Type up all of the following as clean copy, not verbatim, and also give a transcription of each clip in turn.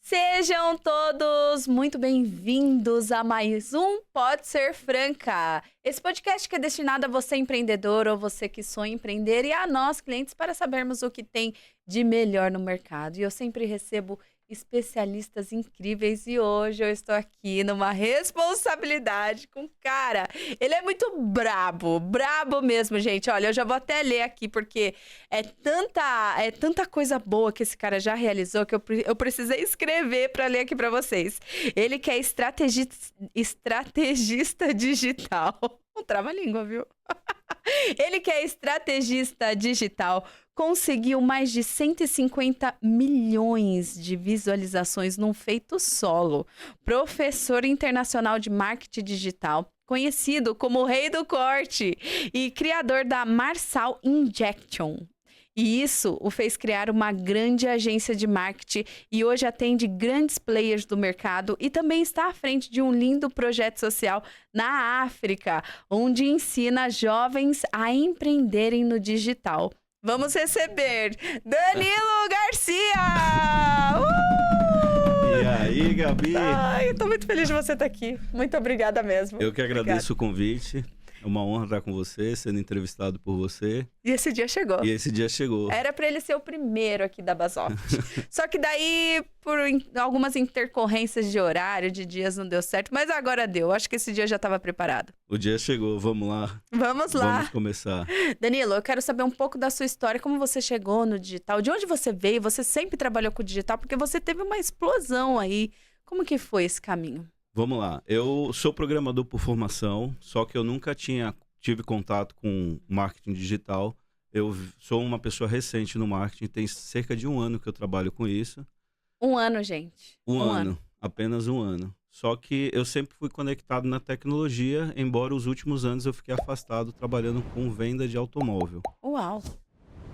Sejam todos muito bem-vindos a mais um Pode Ser Franca. Esse podcast que é destinado a você empreendedor ou você que sonha empreender e a nós clientes para sabermos o que tem de melhor no mercado. E eu sempre recebo especialistas incríveis e hoje eu estou aqui numa responsabilidade com cara. Ele é muito brabo mesmo, gente. Olha, eu já vou até ler aqui porque é tanta coisa boa que esse cara já realizou que eu precisei escrever para ler aqui para vocês. Ele que é estrategista digital. Um trava-língua, viu? Ele que é estrategista digital, conseguiu mais de 150 milhões de visualizações num feito solo. Professor internacional de marketing digital, conhecido como o Rei do Corte e criador da Marsal Injection. E isso o fez criar uma grande agência de marketing e hoje atende grandes players do mercado e também está à frente de um lindo projeto social na África, onde ensina jovens a empreenderem no digital. Vamos receber Danilo Garcia! E aí, Gabi? Ai, eu tô muito feliz de você estar aqui. Muito obrigada mesmo. Eu que agradeço o convite. É uma honra estar com você, sendo entrevistado por você. E esse dia chegou. Era pra ele ser o primeiro aqui da Basoft. Só que daí, por algumas intercorrências de horário, de dias, não deu certo. Mas agora deu. Acho que esse dia já estava preparado. O dia chegou. Vamos lá. Vamos lá. Vamos começar. Danilo, eu quero saber um pouco da sua história. Como você chegou no digital? De onde você veio? Você sempre trabalhou com o digital? Porque você teve uma explosão aí. Como que foi esse caminho? Vamos lá. Eu sou programador por formação, só que eu nunca tive contato com marketing digital. Eu sou uma pessoa recente no marketing, tem cerca de 1 ano que eu trabalho com isso. 1 ano, gente. Um ano, apenas 1 ano. Só que eu sempre fui conectado na tecnologia, embora os últimos anos eu fiquei afastado trabalhando com venda de automóvel. Uau!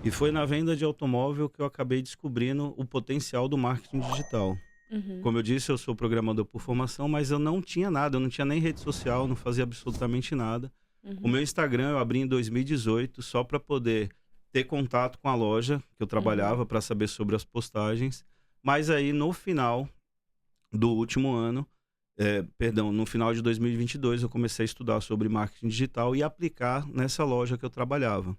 E foi na venda de automóvel que eu acabei descobrindo o potencial do marketing digital. Como eu disse, eu sou programador por formação, mas eu não tinha nada, eu não tinha nem rede social, não fazia absolutamente nada. O meu Instagram eu abri em 2018 só para poder ter contato com a loja que eu trabalhava, para saber sobre as postagens. Mas aí no final do último ano, no final de 2022, eu comecei a estudar sobre marketing digital e aplicar nessa loja que eu trabalhava.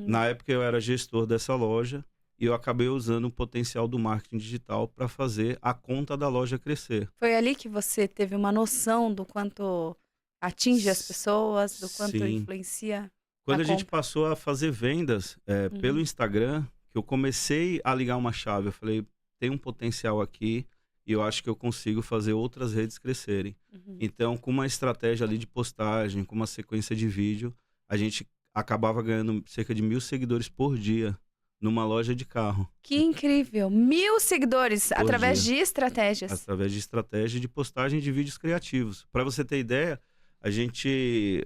Na época eu era gestor dessa loja. E eu acabei usando o potencial do marketing digital para fazer a conta da loja crescer. Foi ali que você teve uma noção do quanto atinge as pessoas, do quanto Sim. influencia Quando a a gente compra. passou a fazer vendas pelo Instagram, que eu comecei a ligar uma chave, eu falei, tem um potencial aqui e eu acho que eu consigo fazer outras redes crescerem. Então, com uma estratégia ali de postagem, com uma sequência de vídeo, a gente acabava ganhando cerca de 1.000 seguidores por dia. Numa loja de carro. Que incrível! 1.000 seguidores através de estratégias. Através de estratégia de postagem de vídeos criativos. Para você ter ideia, a gente...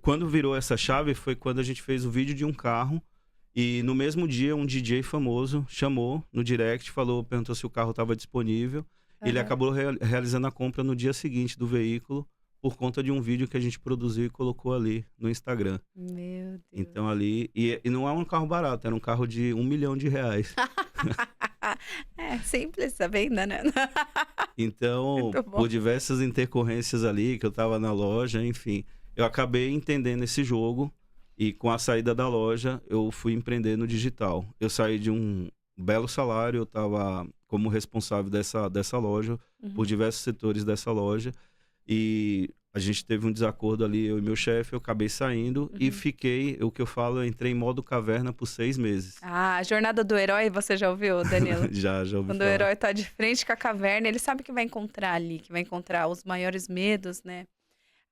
Quando virou essa chave foi quando a gente fez o vídeo de um carro e no mesmo dia um DJ famoso chamou no direct, perguntou se o carro estava disponível. Ele acabou realizando a compra no dia seguinte do veículo por conta de um vídeo que a gente produziu e colocou ali no Instagram. Meu Deus. Então ali... E não é um carro barato, era um carro de R$1 milhão. É simples a venda, né? Então, por diversas intercorrências ali, que eu tava na loja, enfim, eu acabei entendendo esse jogo e com a saída da loja, eu fui empreender no digital. Eu saí de um belo salário, eu tava como responsável dessa loja, por diversos setores dessa loja. E a gente teve um desacordo ali, eu e meu chefe, eu acabei saindo e fiquei, o que eu falo, eu entrei em modo caverna por 6 meses. Ah, a jornada do herói, você já ouviu, Danilo? Já ouvi Quando falar. o herói tá de frente com a caverna, ele sabe que vai encontrar ali, que vai encontrar os maiores medos, né?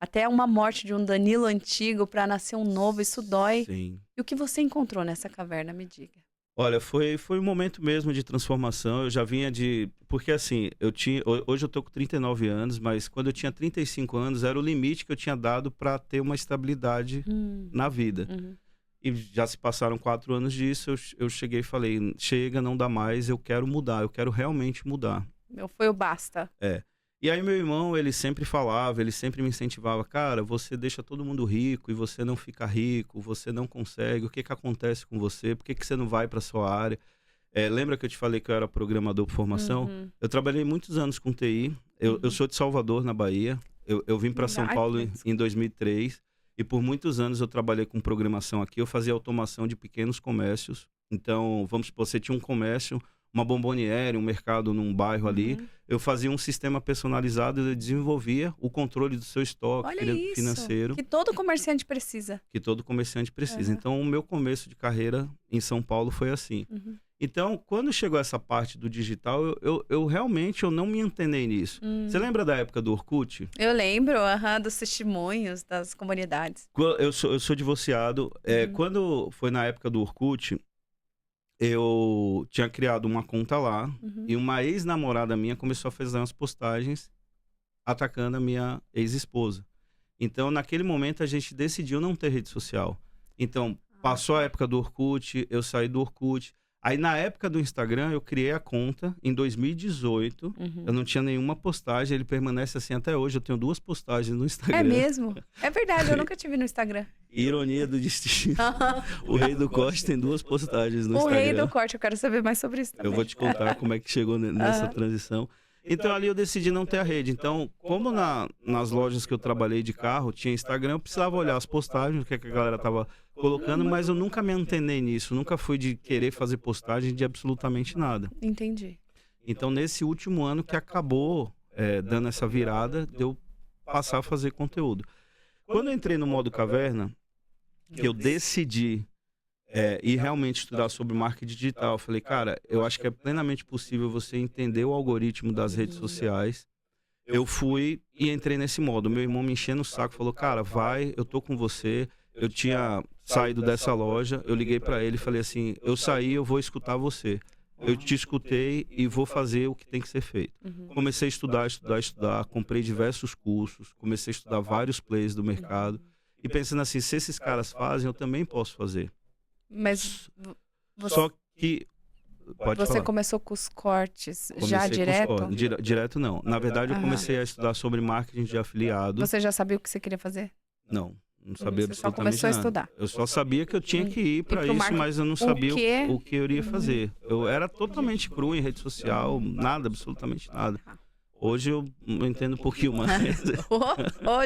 Até uma morte de um Danilo antigo para nascer um novo, isso dói. Sim. E o que você encontrou nessa caverna, me diga? Olha, foi um momento mesmo de transformação. Eu já vinha de... Porque assim, hoje eu tô com 39 anos, mas quando eu tinha 35 anos, era o limite que eu tinha dado para ter uma estabilidade na vida. E já se passaram 4 anos disso, eu cheguei e falei, chega, não dá mais, eu quero mudar, eu quero realmente mudar. Foi o basta. E aí meu irmão, ele sempre falava, ele sempre me incentivava, cara, você deixa todo mundo rico e você não fica rico, você não consegue, o que que acontece com você, por que que você não vai para sua área? Lembra que eu te falei que eu era programador por formação? Uhum. Eu trabalhei muitos anos com TI. Eu sou de Salvador, na Bahia. Eu vim para São Paulo em 2003. E por muitos anos eu trabalhei com programação aqui. Eu fazia automação de pequenos comércios. Então, vamos supor, você tinha um comércio, uma bomboniere, um mercado num bairro ali. Eu fazia um sistema personalizado e desenvolvia o controle do seu estoque financeiro. Que todo comerciante precisa. Que todo comerciante precisa. Então, o meu começo de carreira em São Paulo foi assim. Então, quando chegou essa parte do digital, eu realmente não me antenei nisso. Você lembra da época do Orkut? Eu lembro, dos testemunhos, das comunidades. Eu sou divorciado. Quando foi na época do Orkut, eu tinha criado uma conta lá e uma ex-namorada minha começou a fazer umas postagens atacando a minha ex-esposa. Então, naquele momento, a gente decidiu não ter rede social. Então, passou a época do Orkut, eu saí do Orkut. Aí, na época do Instagram, eu criei a conta em 2018. Eu não tinha nenhuma postagem, ele permanece assim até hoje. Eu tenho 2 postagens no Instagram. É mesmo? É verdade, eu nunca tive no Instagram. Ironia do destino. O Rei do Corte tem 2 postagens no Instagram. O Rei do Corte, eu quero saber mais sobre isso também. Eu vou te contar como é que chegou nessa transição. Então, ali eu decidi não ter a rede. Então, como nas lojas que eu trabalhei de carro, tinha Instagram, eu precisava olhar as postagens, o que a galera tava colocando, mas eu nunca me antenei nisso. Nunca fui de querer fazer postagem de absolutamente nada. Entendi. Então, nesse último ano que acabou dando essa virada, de eu passar a fazer conteúdo. Quando eu entrei no modo caverna, que eu decidi ir realmente estudar sobre marketing digital, eu falei, cara, eu acho que é plenamente possível você entender o algoritmo das redes sociais. Eu fui e entrei nesse modo. Meu irmão me enchendo o saco, falou, cara, vai, eu tô com você. Eu tinha saído dessa loja, eu liguei para ele e falei assim, eu saí, eu vou escutar você. Eu te escutei e vou fazer o que tem que ser feito. Comecei a estudar, comprei diversos cursos, comecei a estudar vários players do mercado e pensando assim, se esses caras fazem, eu também posso fazer. Mas Só que... Você começou com os cortes já direto? Direto não. Na verdade, eu comecei a estudar sobre marketing de afiliado. Você já sabia o que você queria fazer? Não sabia absolutamente nada. Você só começou a estudar? Eu só sabia que eu tinha que ir para isso, mas eu não sabia o que eu iria fazer. Eu era totalmente cru em rede social, nada, absolutamente nada. Hoje eu entendo um pouquinho mais.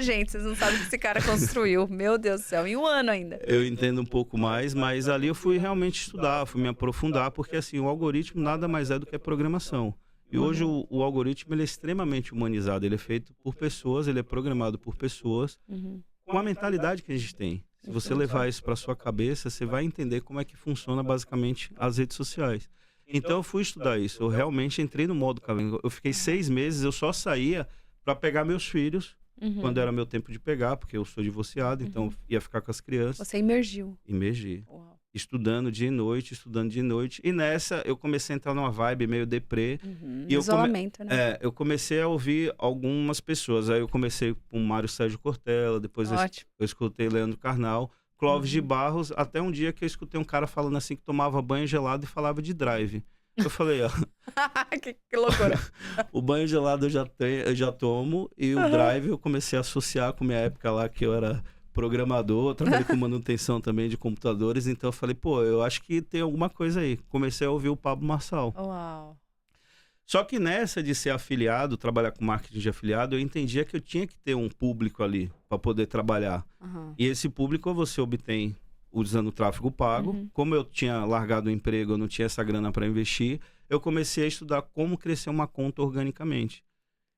Gente, vocês não sabem o que esse cara construiu. Meu Deus do céu, em um ano ainda. Eu entendo um pouco mais, mas ali eu fui realmente estudar, fui me aprofundar, porque assim, o algoritmo nada mais é do que a programação. E hoje o algoritmo ele é extremamente humanizado, ele é feito por pessoas, ele é programado por pessoas, com a mentalidade que a gente tem. Se você levar isso para sua cabeça, você vai entender como é que funciona basicamente as redes sociais. Então eu fui estudar isso, eu realmente entrei no modo caverna. Eu fiquei 6 meses, eu só saía para pegar meus filhos, quando era meu tempo de pegar, porque eu sou divorciado, então ia ficar com as crianças. Você imergiu? Imergi. Estudando dia e noite, E nessa eu comecei a entrar numa vibe meio deprê. E isolamento, né? Eu comecei a ouvir algumas pessoas. Aí eu comecei com o Mário Sérgio Cortella, depois eu escutei Leandro Carnal, Clóvis de Barros, até um dia que eu escutei um cara falando assim que tomava banho gelado e falava de drive. Eu falei, ó... que loucura. O banho gelado eu já tomo e o drive eu comecei a associar com minha época lá que eu era programador, trabalhei com manutenção também de computadores, então eu falei, pô, eu acho que tem alguma coisa aí. Comecei a ouvir o Pablo Marçal. Uau. Só que nessa de ser afiliado, trabalhar com marketing de afiliado, eu entendia que eu tinha que ter um público ali para poder trabalhar. E esse público você obtém usando o tráfego pago. Como eu tinha largado o emprego, eu não tinha essa grana para investir, eu comecei a estudar como crescer uma conta organicamente.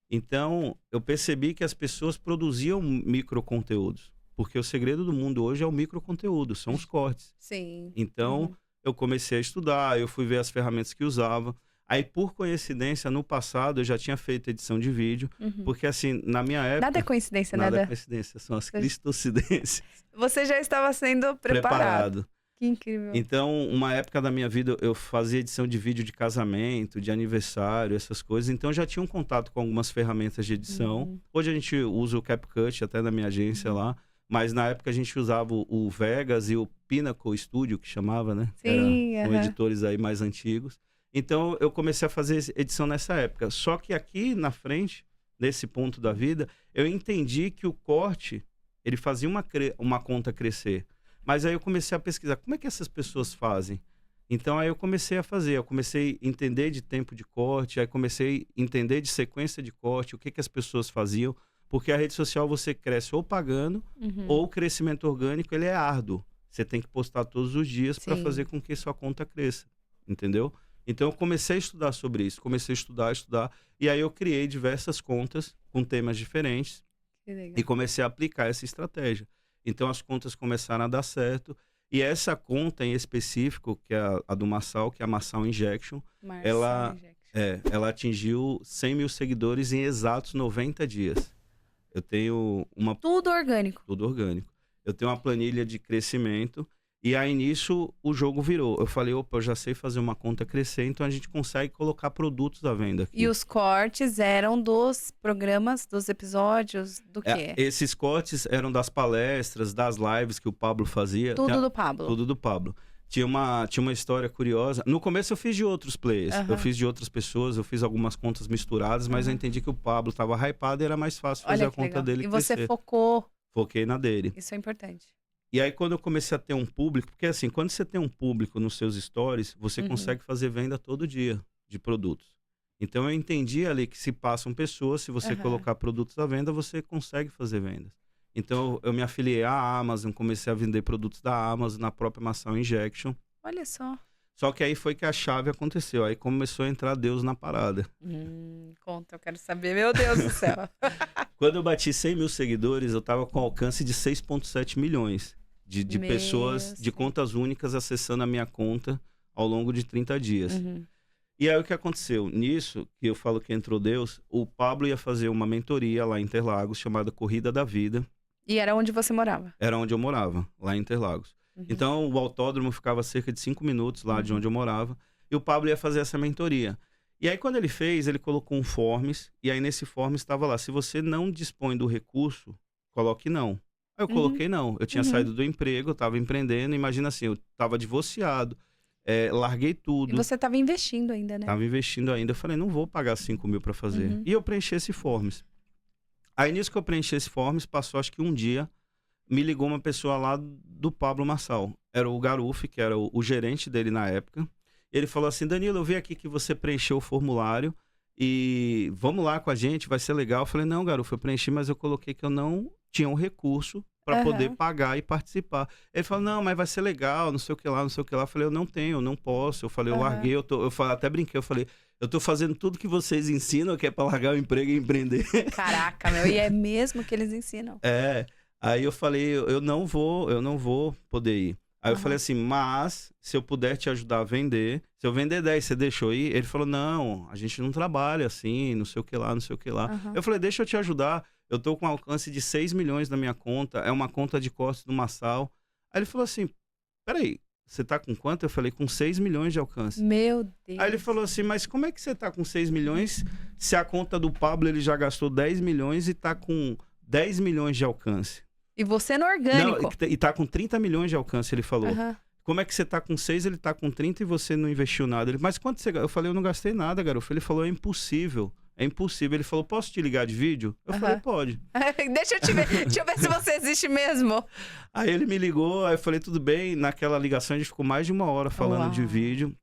Então, eu percebi que as pessoas produziam microconteúdos. Porque o segredo do mundo hoje é o microconteúdo, são os cortes. Sim. Então, eu comecei a estudar, eu fui ver as ferramentas que usava. Aí, por coincidência, no passado, eu já tinha feito edição de vídeo. Porque, assim, na minha época... Nada é coincidência, né? Nada é coincidência, são as cristocidências. Você já estava sendo preparado. Que incrível. Então, uma época da minha vida, eu fazia edição de vídeo de casamento, de aniversário, essas coisas. Então, eu já tinha um contato com algumas ferramentas de edição. Hoje a gente usa o CapCut, até na minha agência lá. Mas na época a gente usava o Vegas e o Pinnacle Studio, que chamava, né? Sim, são editores aí mais antigos. Então, eu comecei a fazer edição nessa época. Só que aqui na frente, nesse ponto da vida, eu entendi que o corte, ele fazia uma conta crescer. Mas aí eu comecei a pesquisar, como é que essas pessoas fazem? Então aí eu comecei a fazer, eu comecei a entender de tempo de corte, aí comecei a entender de sequência de corte, o que as pessoas faziam, porque a rede social você cresce ou pagando, ou o crescimento orgânico ele é árduo. Você tem que postar todos os dias para fazer com que sua conta cresça, entendeu? Então eu comecei a estudar sobre isso, comecei a estudar, e aí eu criei diversas contas com temas diferentes e comecei a aplicar essa estratégia. Então as contas começaram a dar certo. E essa conta em específico, que é a do Marçal, que é a Marçal Injection, ela atingiu 100 mil seguidores em exatos 90 dias. Eu tenho uma... Tudo orgânico. Tudo orgânico. Eu tenho uma planilha de crescimento e aí nisso o jogo virou. Eu falei, opa, eu já sei fazer uma conta crescer, então a gente consegue colocar produtos à venda aqui. E os cortes eram dos programas, dos episódios, do quê? Esses cortes eram das palestras, das lives que o Pablo fazia. Tudo do Pablo. Tudo do Pablo. Tinha uma história curiosa. No começo eu fiz de outros players, eu fiz de outras pessoas, eu fiz algumas contas misturadas, mas eu entendi que o Pablo estava hypado e era mais fácil fazer a conta dele crescer. E você focou? Foquei na dele. Isso é importante. E aí quando eu comecei a ter um público, porque assim, quando você tem um público nos seus stories, você consegue fazer venda todo dia de produtos. Então eu entendi ali que se passam pessoas, se você colocar produtos à venda, você consegue fazer vendas. Então eu me afiliei à Amazon, comecei a vender produtos da Amazon na própria Marçal Injection. Olha só. Só que aí foi que a chave aconteceu, aí começou a entrar Deus na parada. Conta, eu quero saber, meu Deus do céu. Quando eu bati 100 mil seguidores, eu tava com alcance de 6,7 milhões de pessoas, de contas únicas acessando a minha conta ao longo de 30 dias. E aí o que aconteceu? Nisso, que eu falo que entrou Deus, o Pablo ia fazer uma mentoria lá em Interlagos, chamada Corrida da Vida. E era onde você morava? Era onde eu morava, lá em Interlagos. Então o autódromo ficava a cerca de 5 minutos lá de onde eu morava, e o Pablo ia fazer essa mentoria. E aí quando ele fez, ele colocou um forms, e aí nesse forms estava lá, se você não dispõe do recurso, coloque não. Aí eu coloquei não, eu tinha saído do emprego, eu estava empreendendo, imagina assim, eu estava divorciado, larguei tudo. E você estava investindo ainda, né? Estava investindo ainda, eu falei, não vou pagar 5 mil para fazer. E eu preenchi esse forms. Aí nisso que eu preenchi esse forms, passou acho que um dia, me ligou uma pessoa lá do Pablo Marçal. Era o Garuf, que era o gerente dele na época. Ele falou assim, Danilo, eu vi aqui que você preencheu o formulário e vamos lá com a gente, vai ser legal. Eu falei, não, Garuf, eu preenchi, mas eu coloquei que eu não tinha um recurso para poder pagar e participar. Ele falou, não, mas vai ser legal, não sei o que lá, não sei o que lá. Eu falei, eu não tenho, eu não posso. Eu falei, eu larguei, eu até brinquei, eu falei, eu tô fazendo tudo que vocês ensinam, que é para largar o emprego e empreender. Caraca, meu, e é mesmo que eles ensinam. Aí eu falei, eu não vou poder ir. Aí eu falei assim, mas se eu puder te ajudar a vender, se eu vender 10, você deixou ir? Ele falou, não, a gente não trabalha assim, não sei o que lá, não sei o que lá. Eu falei, deixa eu te ajudar, eu tô com alcance de 6 milhões na minha conta, é uma conta de cortes do Marçal. Aí ele falou assim, peraí, você tá com quanto? Eu falei, com 6 milhões de alcance. Meu Deus. Aí ele falou assim, mas como é que você tá com 6 milhões se a conta do Pablo ele já gastou 10 milhões e tá com 10 milhões de alcance? E você no orgânico. Não, e tá com 30 milhões de alcance, ele falou. Como é que você tá com 6, ele tá com 30 e você não investiu nada? Ele, mas quanto você... Eu falei, eu não gastei nada, garoto. Ele falou, é impossível. É impossível. Ele falou, posso te ligar de vídeo? Eu falei, pode. Deixa eu te ver. Deixa eu ver se você existe mesmo. Aí ele me ligou, aí eu falei, tudo bem. Naquela ligação a gente ficou mais de 1 hora falando de vídeo.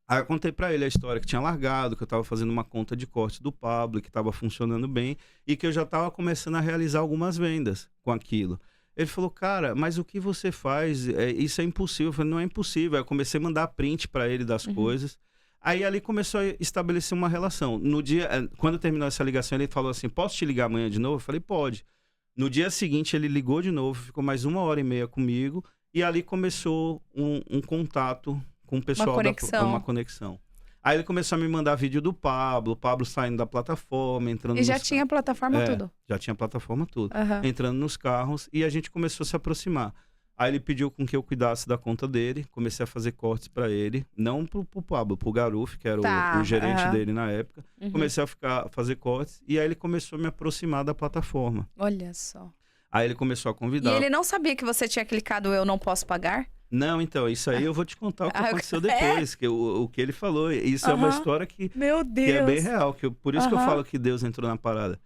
Aí eu contei pra ele a história que tinha largado, que eu tava fazendo uma conta de corte do Pablo, que tava funcionando bem e que eu já tava começando a realizar algumas vendas com aquilo. Ele falou, cara, mas o que você faz? Isso é impossível. Eu falei, não é impossível. Aí eu comecei a mandar print pra ele das coisas. Aí ali começou a estabelecer uma relação. No dia, quando terminou essa ligação, ele falou assim, posso te ligar amanhã de novo? Eu falei, pode. No dia seguinte, ele ligou de novo, ficou mais 1h30 comigo e ali começou um contato com o pessoal, uma conexão. Aí ele começou a me mandar vídeo do Pablo, o Pablo saindo da plataforma, entrando... E já tinha a plataforma tudo? Já tinha a plataforma tudo. Entrando nos carros e a gente começou a se aproximar. Aí ele pediu com que eu cuidasse da conta dele, comecei a fazer cortes para ele, não pro Pablo, pro Garuf, que era o gerente dele na época. Comecei a fazer cortes e aí ele começou a me aproximar da plataforma. Olha só. Aí ele começou a convidar. E ele não sabia que você tinha clicado eu não posso pagar? Não, então, isso aí eu vou te contar o que aconteceu depois, que o que ele falou. Isso é uma história que, Meu Deus. que é bem real, por isso que eu falo que Deus entrou na parada.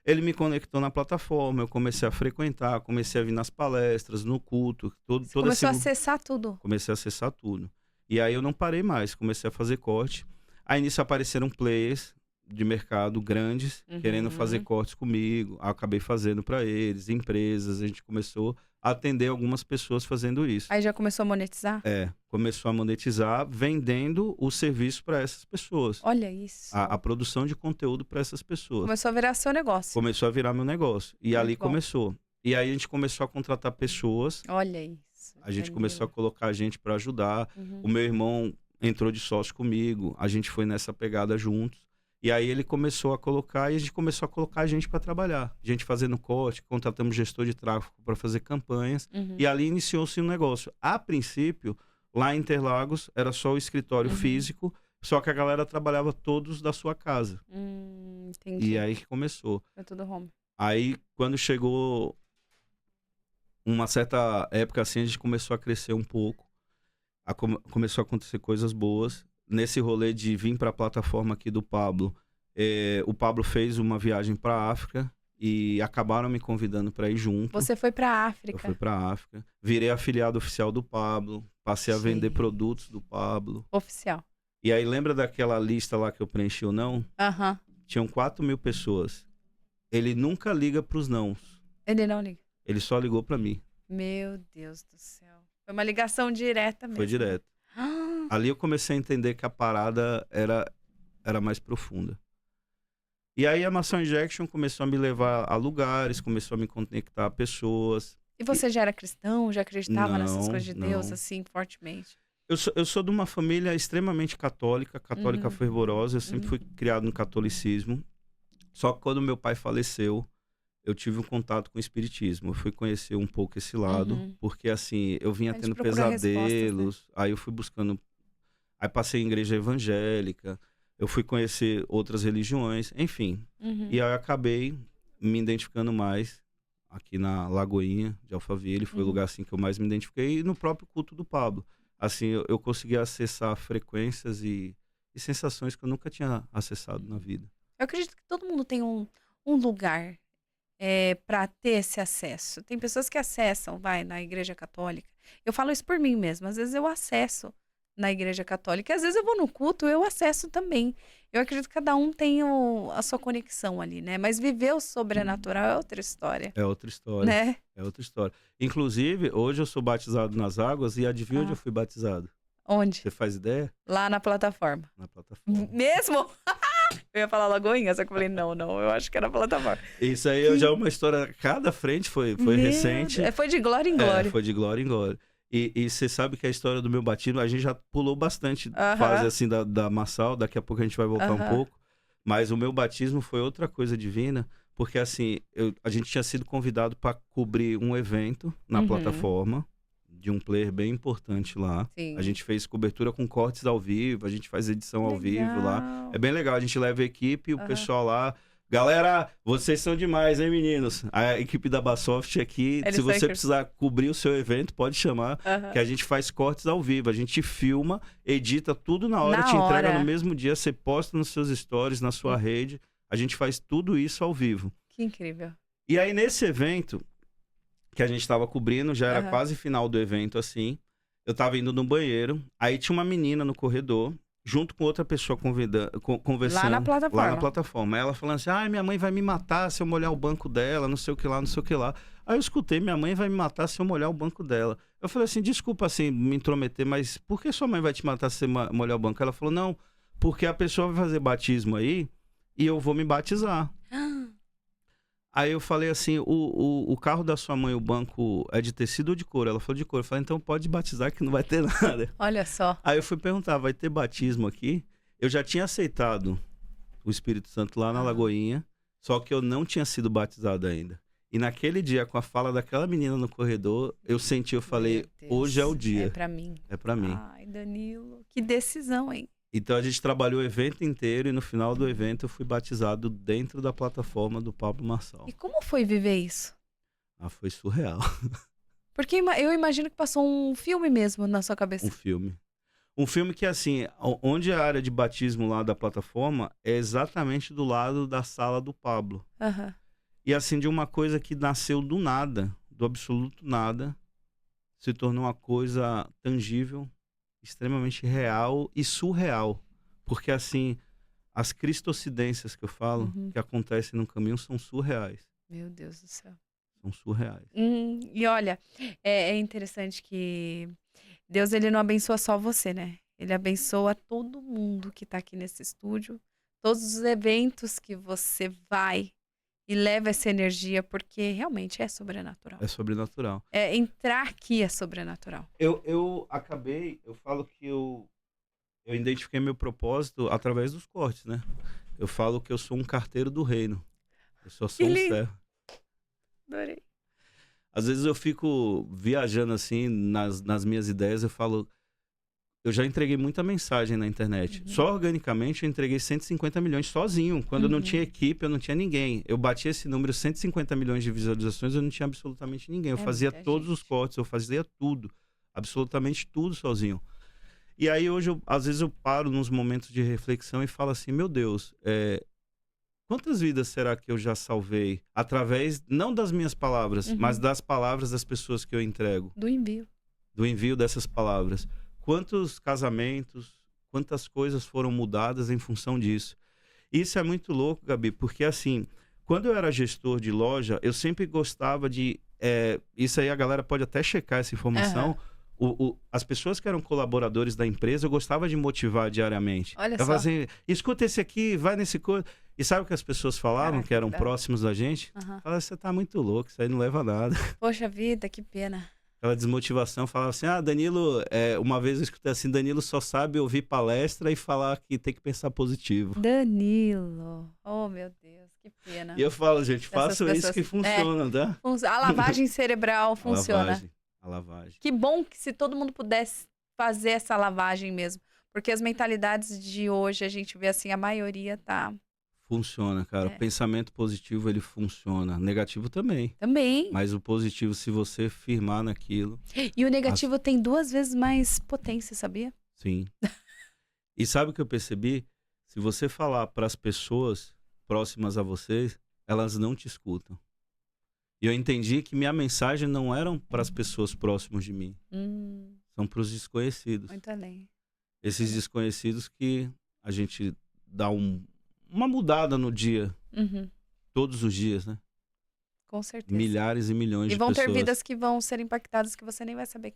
Ele me conectou na plataforma, eu comecei a frequentar, comecei a vir nas palestras, no culto. Começou a acessar tudo. Comecei a acessar tudo. E aí eu não parei mais, comecei a fazer corte. Aí nisso apareceram players de mercado grandes, querendo fazer cortes comigo. Aí eu acabei fazendo para eles, empresas, a gente começou a atender algumas pessoas fazendo isso. Aí já começou a monetizar? Começou a monetizar vendendo o serviço para essas pessoas. Olha isso. A produção de conteúdo para essas pessoas. Começou a virar seu negócio. Começou a virar meu negócio. E Muito ali bom. começou. E aí a gente começou a contratar pessoas. Olha isso. A gente começou a colocar gente para ajudar. O meu irmão entrou de sócio comigo. A gente foi nessa pegada juntos. E aí ele começou a colocar, e a gente começou a colocar gente para trabalhar. Gente fazendo corte, contratamos gestor de tráfego para fazer campanhas. E ali iniciou-se um negócio. A princípio, lá em Interlagos, era só o escritório físico, só que a galera trabalhava todos da sua casa. Entendi. E aí que começou. Foi tudo home. Aí, quando chegou uma certa época assim, a gente começou a crescer um pouco. Começou a acontecer coisas boas. Nesse rolê de vir para a plataforma aqui do Pablo, o Pablo fez uma viagem para a África e acabaram me convidando para ir junto. Você foi para a África? Eu fui para a África. Virei afiliado oficial do Pablo. Passei a vender produtos do Pablo. Oficial. E aí, lembra daquela lista lá que eu preenchi ou não? Tinham 4.000 pessoas. Ele nunca liga pros nãos. Ele não liga? Ele só ligou para mim. Meu Deus do céu. Foi uma ligação direta mesmo. Foi direto. Ali eu comecei a entender que a parada era mais profunda. E aí a Maçã Injection começou a me levar a lugares, começou a me conectar a pessoas. E você já era cristão? Já acreditava nessas coisas de Deus, assim, fortemente? Eu sou de uma família extremamente católica fervorosa. Eu sempre fui criado no catolicismo. Só que quando meu pai faleceu, eu tive um contato com o espiritismo. Eu fui conhecer um pouco esse lado, porque assim, eu vinha tendo pesadelos, né? Aí eu fui buscando... Aí passei em igreja evangélica, eu fui conhecer outras religiões, enfim. E aí eu acabei me identificando mais aqui na Lagoinha de Alphaville. Foi o lugar assim que eu mais me identifiquei, e no próprio culto do Pablo. Assim, eu consegui acessar frequências e sensações que eu nunca tinha acessado na vida. Eu acredito que todo mundo tem um lugar para ter esse acesso. Tem pessoas que acessam, na Igreja Católica. Eu falo isso por mim mesma. Às vezes eu acesso na Igreja Católica. Às vezes eu vou no culto, eu acesso também. Eu acredito que cada um tem a sua conexão ali, né? Mas viver o sobrenatural é outra história. É outra história. Né? É outra história. Inclusive, hoje eu sou batizado nas águas e adivinha onde eu fui batizado? Onde? Você faz ideia? Lá na plataforma. Na plataforma. Mesmo? Eu ia falar Lagoinha, só que eu falei, não, eu acho que era plataforma. Isso aí já é uma história, cada frente foi recente. Foi de glória em glória. Foi de glória em glória. E você sabe que a história do meu batismo, a gente já pulou bastante fase assim da Massal, daqui a pouco a gente vai voltar um pouco. Mas o meu batismo foi outra coisa divina, porque assim, a gente tinha sido convidado para cobrir um evento na plataforma, de um player bem importante lá. Sim. A gente fez cobertura com cortes ao vivo, a gente faz edição ao vivo lá. É bem legal, a gente leva a equipe, o pessoal lá... Galera, vocês são demais, hein, meninos? A equipe da Basoft aqui, se você precisar cobrir o seu evento, pode chamar, que a gente faz cortes ao vivo. A gente filma, edita tudo na hora, entrega no mesmo dia, você posta nos seus stories, na sua rede. A gente faz tudo isso ao vivo. Que incrível. E aí, nesse evento que a gente estava cobrindo, já era quase final do evento, assim, eu tava indo no banheiro, aí tinha uma menina no corredor, junto com outra pessoa conversando. Lá na plataforma. Lá na plataforma. Ela falando assim, minha mãe vai me matar se eu molhar o banco dela, não sei o que lá, não sei o que lá. Aí eu escutei, minha mãe vai me matar se eu molhar o banco dela. Eu falei assim, desculpa assim, me intrometer, mas por que sua mãe vai te matar se você molhar o banco? Ela falou, não, porque a pessoa vai fazer batismo aí e eu vou me batizar. Aí eu falei assim, o carro da sua mãe, o banco, é de tecido ou de couro? Ela falou de couro. Eu falei, então pode batizar que não vai ter nada. Olha só. Aí eu fui perguntar, vai ter batismo aqui? Eu já tinha aceitado o Espírito Santo lá na Lagoinha, só que eu não tinha sido batizado ainda. E naquele dia, com a fala daquela menina no corredor, eu falei, hoje é o dia. É pra mim. É pra mim. Ai, Danilo, que decisão, hein? Então a gente trabalhou o evento inteiro e no final do evento eu fui batizado dentro da plataforma do Pablo Marçal. E como foi viver isso? Foi surreal. Porque eu imagino que passou um filme mesmo na sua cabeça. Um filme. Um filme que, assim, onde a área de batismo lá da plataforma é exatamente do lado da sala do Pablo. E, assim, de uma coisa que nasceu do nada, do absoluto nada, se tornou uma coisa tangível, extremamente real e surreal. Porque, assim, as cristocidências que eu falo, que acontecem no caminho, são surreais. Meu Deus do céu. São surreais. E olha, é interessante que Deus, ele não abençoa só você, né? Ele abençoa todo mundo que tá aqui nesse estúdio, todos os eventos que você vai e leva essa energia, porque realmente é sobrenatural. É sobrenatural. Entrar aqui é sobrenatural. Eu falo que eu identifiquei meu propósito através dos cortes, né? Eu falo que eu sou um carteiro do reino. Eu só sou um servo. Adorei. Às vezes eu fico viajando assim nas minhas ideias, eu falo, eu já entreguei muita mensagem na internet. Só organicamente eu entreguei 150 milhões sozinho. Quando eu não tinha equipe, eu não tinha ninguém. Eu bati esse número, 150 milhões de visualizações, eu não tinha absolutamente ninguém. Eu fazia todos os cortes, eu fazia tudo. Absolutamente tudo sozinho. E aí hoje, às vezes eu paro nos momentos de reflexão e falo assim, meu Deus, quantas vidas será que eu já salvei através, não das minhas palavras, mas das palavras das pessoas que eu entrego? Do envio. Do envio dessas palavras. Quantos casamentos, quantas coisas foram mudadas em função disso? Isso é muito louco, Gabi, porque assim, quando eu era gestor de loja, eu sempre gostava de... isso aí a galera pode até checar essa informação. As pessoas que eram colaboradores da empresa, eu gostava de motivar diariamente. Olha eu só. Assim, escuta esse aqui, vai nesse coisa. E sabe o que as pessoas falavam, que eram próximos da gente? Falavam, você tá muito louco, isso aí não leva a nada. Poxa vida, que pena. Aquela desmotivação, falava assim, Danilo, uma vez eu escutei assim, Danilo só sabe ouvir palestra e falar que tem que pensar positivo. Danilo, oh meu Deus, que pena. E eu falo, gente, façam isso que funciona, tá? A lavagem cerebral funciona. A lavagem. Que bom que se todo mundo pudesse fazer essa lavagem mesmo. Porque as mentalidades de hoje, a gente vê assim, a maioria tá... Funciona, cara. O pensamento positivo, ele funciona. Negativo também. Também. Mas o positivo, se você firmar naquilo... E o negativo tem 2 vezes mais potência, sabia? Sim. E sabe o que eu percebi? Se você falar para as pessoas próximas a vocês, elas não te escutam. E eu entendi que minha mensagem não eram para as pessoas próximas de mim. São para os desconhecidos. Muito além. Esses desconhecidos que a gente dá uma mudada no dia. Todos os dias, né? Com certeza. Milhares e milhões de pessoas. E vão ter vidas que vão ser impactadas que você nem vai saber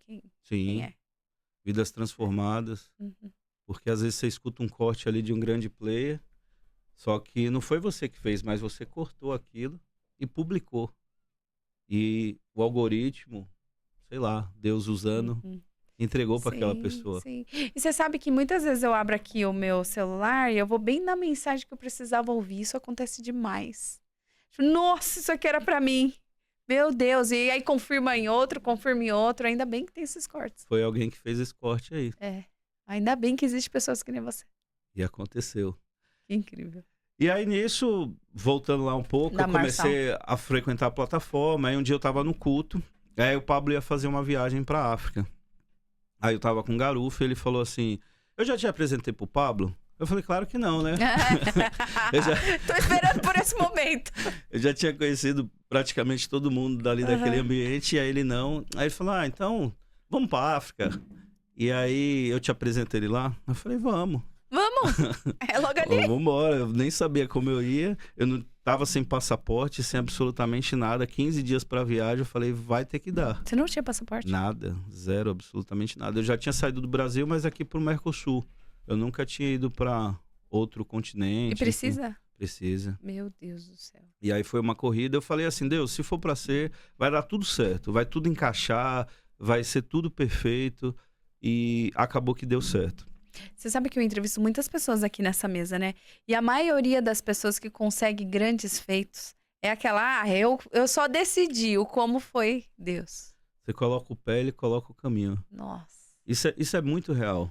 quem é. Vidas transformadas. Porque às vezes você escuta um corte ali de um grande player, só que não foi você que fez, mas você cortou aquilo e publicou. E o algoritmo, sei lá, Deus usando, entregou para aquela pessoa. Sim. E você sabe que muitas vezes eu abro aqui o meu celular e eu vou bem na mensagem que eu precisava ouvir. Isso acontece demais. Nossa, isso aqui era para mim. Meu Deus. E aí confirma em outro. Ainda bem que tem esses cortes. Foi alguém que fez esse corte aí. Ainda bem que existem pessoas que nem você. E aconteceu. Que incrível. E aí nisso, voltando lá um pouco, eu comecei a frequentar a plataforma. Aí um dia eu tava no culto, aí o Pablo ia fazer uma viagem pra África. Aí eu tava com o Garufo e ele falou assim, eu já te apresentei pro Pablo? Eu falei, claro que não, né? Tô esperando por esse momento. Eu já tinha conhecido praticamente todo mundo dali daquele ambiente, e aí ele não. Aí ele falou, então, vamos pra África. E aí eu te apresentei ele lá. Eu falei, vamos. Vamos! É logo ali. Vamos embora. Eu nem sabia como eu ia. Eu não tava sem passaporte, sem absolutamente nada. 15 dias pra viagem. Eu falei, vai ter que dar. Você não tinha passaporte? Nada. Zero, absolutamente nada. Eu já tinha saído do Brasil, mas aqui pro Mercosul. Eu nunca tinha ido pra outro continente. E precisa? Enfim. Precisa. Meu Deus do céu. E aí foi uma corrida. Eu falei assim, Deus, se for pra ser, vai dar tudo certo. Vai tudo encaixar. Vai ser tudo perfeito. E acabou que deu certo. Você sabe que eu entrevisto muitas pessoas aqui nessa mesa, né? E a maioria das pessoas que consegue grandes feitos é aquela, eu só decidi o como foi Deus. Você coloca o pé, ele coloca o caminho. Nossa. Isso é muito real.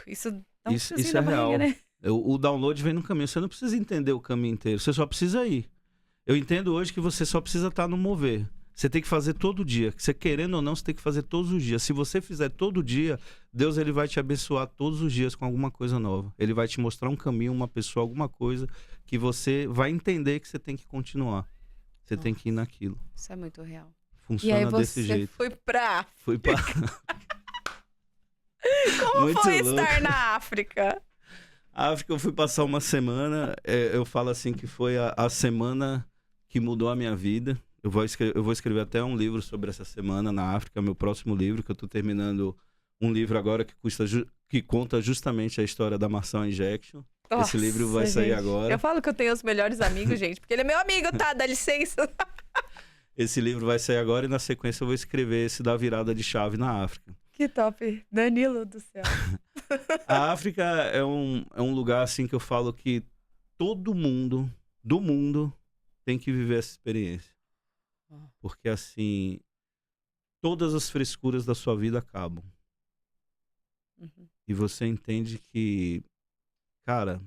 Isso dá isso é real. Barriga, né? O download vem no caminho. Você não precisa entender o caminho inteiro. Você só precisa ir. Eu entendo hoje que você só precisa estar no mover. Você tem que fazer todo dia. Você querendo ou não, você tem que fazer todos os dias. Se você fizer todo dia, Deus ele vai te abençoar todos os dias com alguma coisa nova. Ele vai te mostrar um caminho, uma pessoa, alguma coisa que você vai entender que você tem que continuar. Você tem que ir naquilo. Isso é muito real. Funciona desse jeito. Fui pra... Fui pra... Como Muito foi louco. estar na África? A África eu fui passar uma semana, eu falo assim que foi a semana que mudou a minha vida. Eu vou escrever até um livro sobre essa semana na África, meu próximo livro, que eu tô terminando um livro agora que conta justamente a história da Maçã Injection. Nossa, Esse livro vai sair gente. agora. Eu falo que eu tenho os melhores amigos, gente, porque ele é meu amigo, tá? Dá licença. Esse livro vai sair agora e na sequência eu vou escrever esse da virada de chave na África. Que top. Danilo do céu. A África é um lugar assim que eu falo que todo mundo do mundo tem que viver essa experiência. Porque assim, todas as frescuras da sua vida acabam. E você entende que, cara,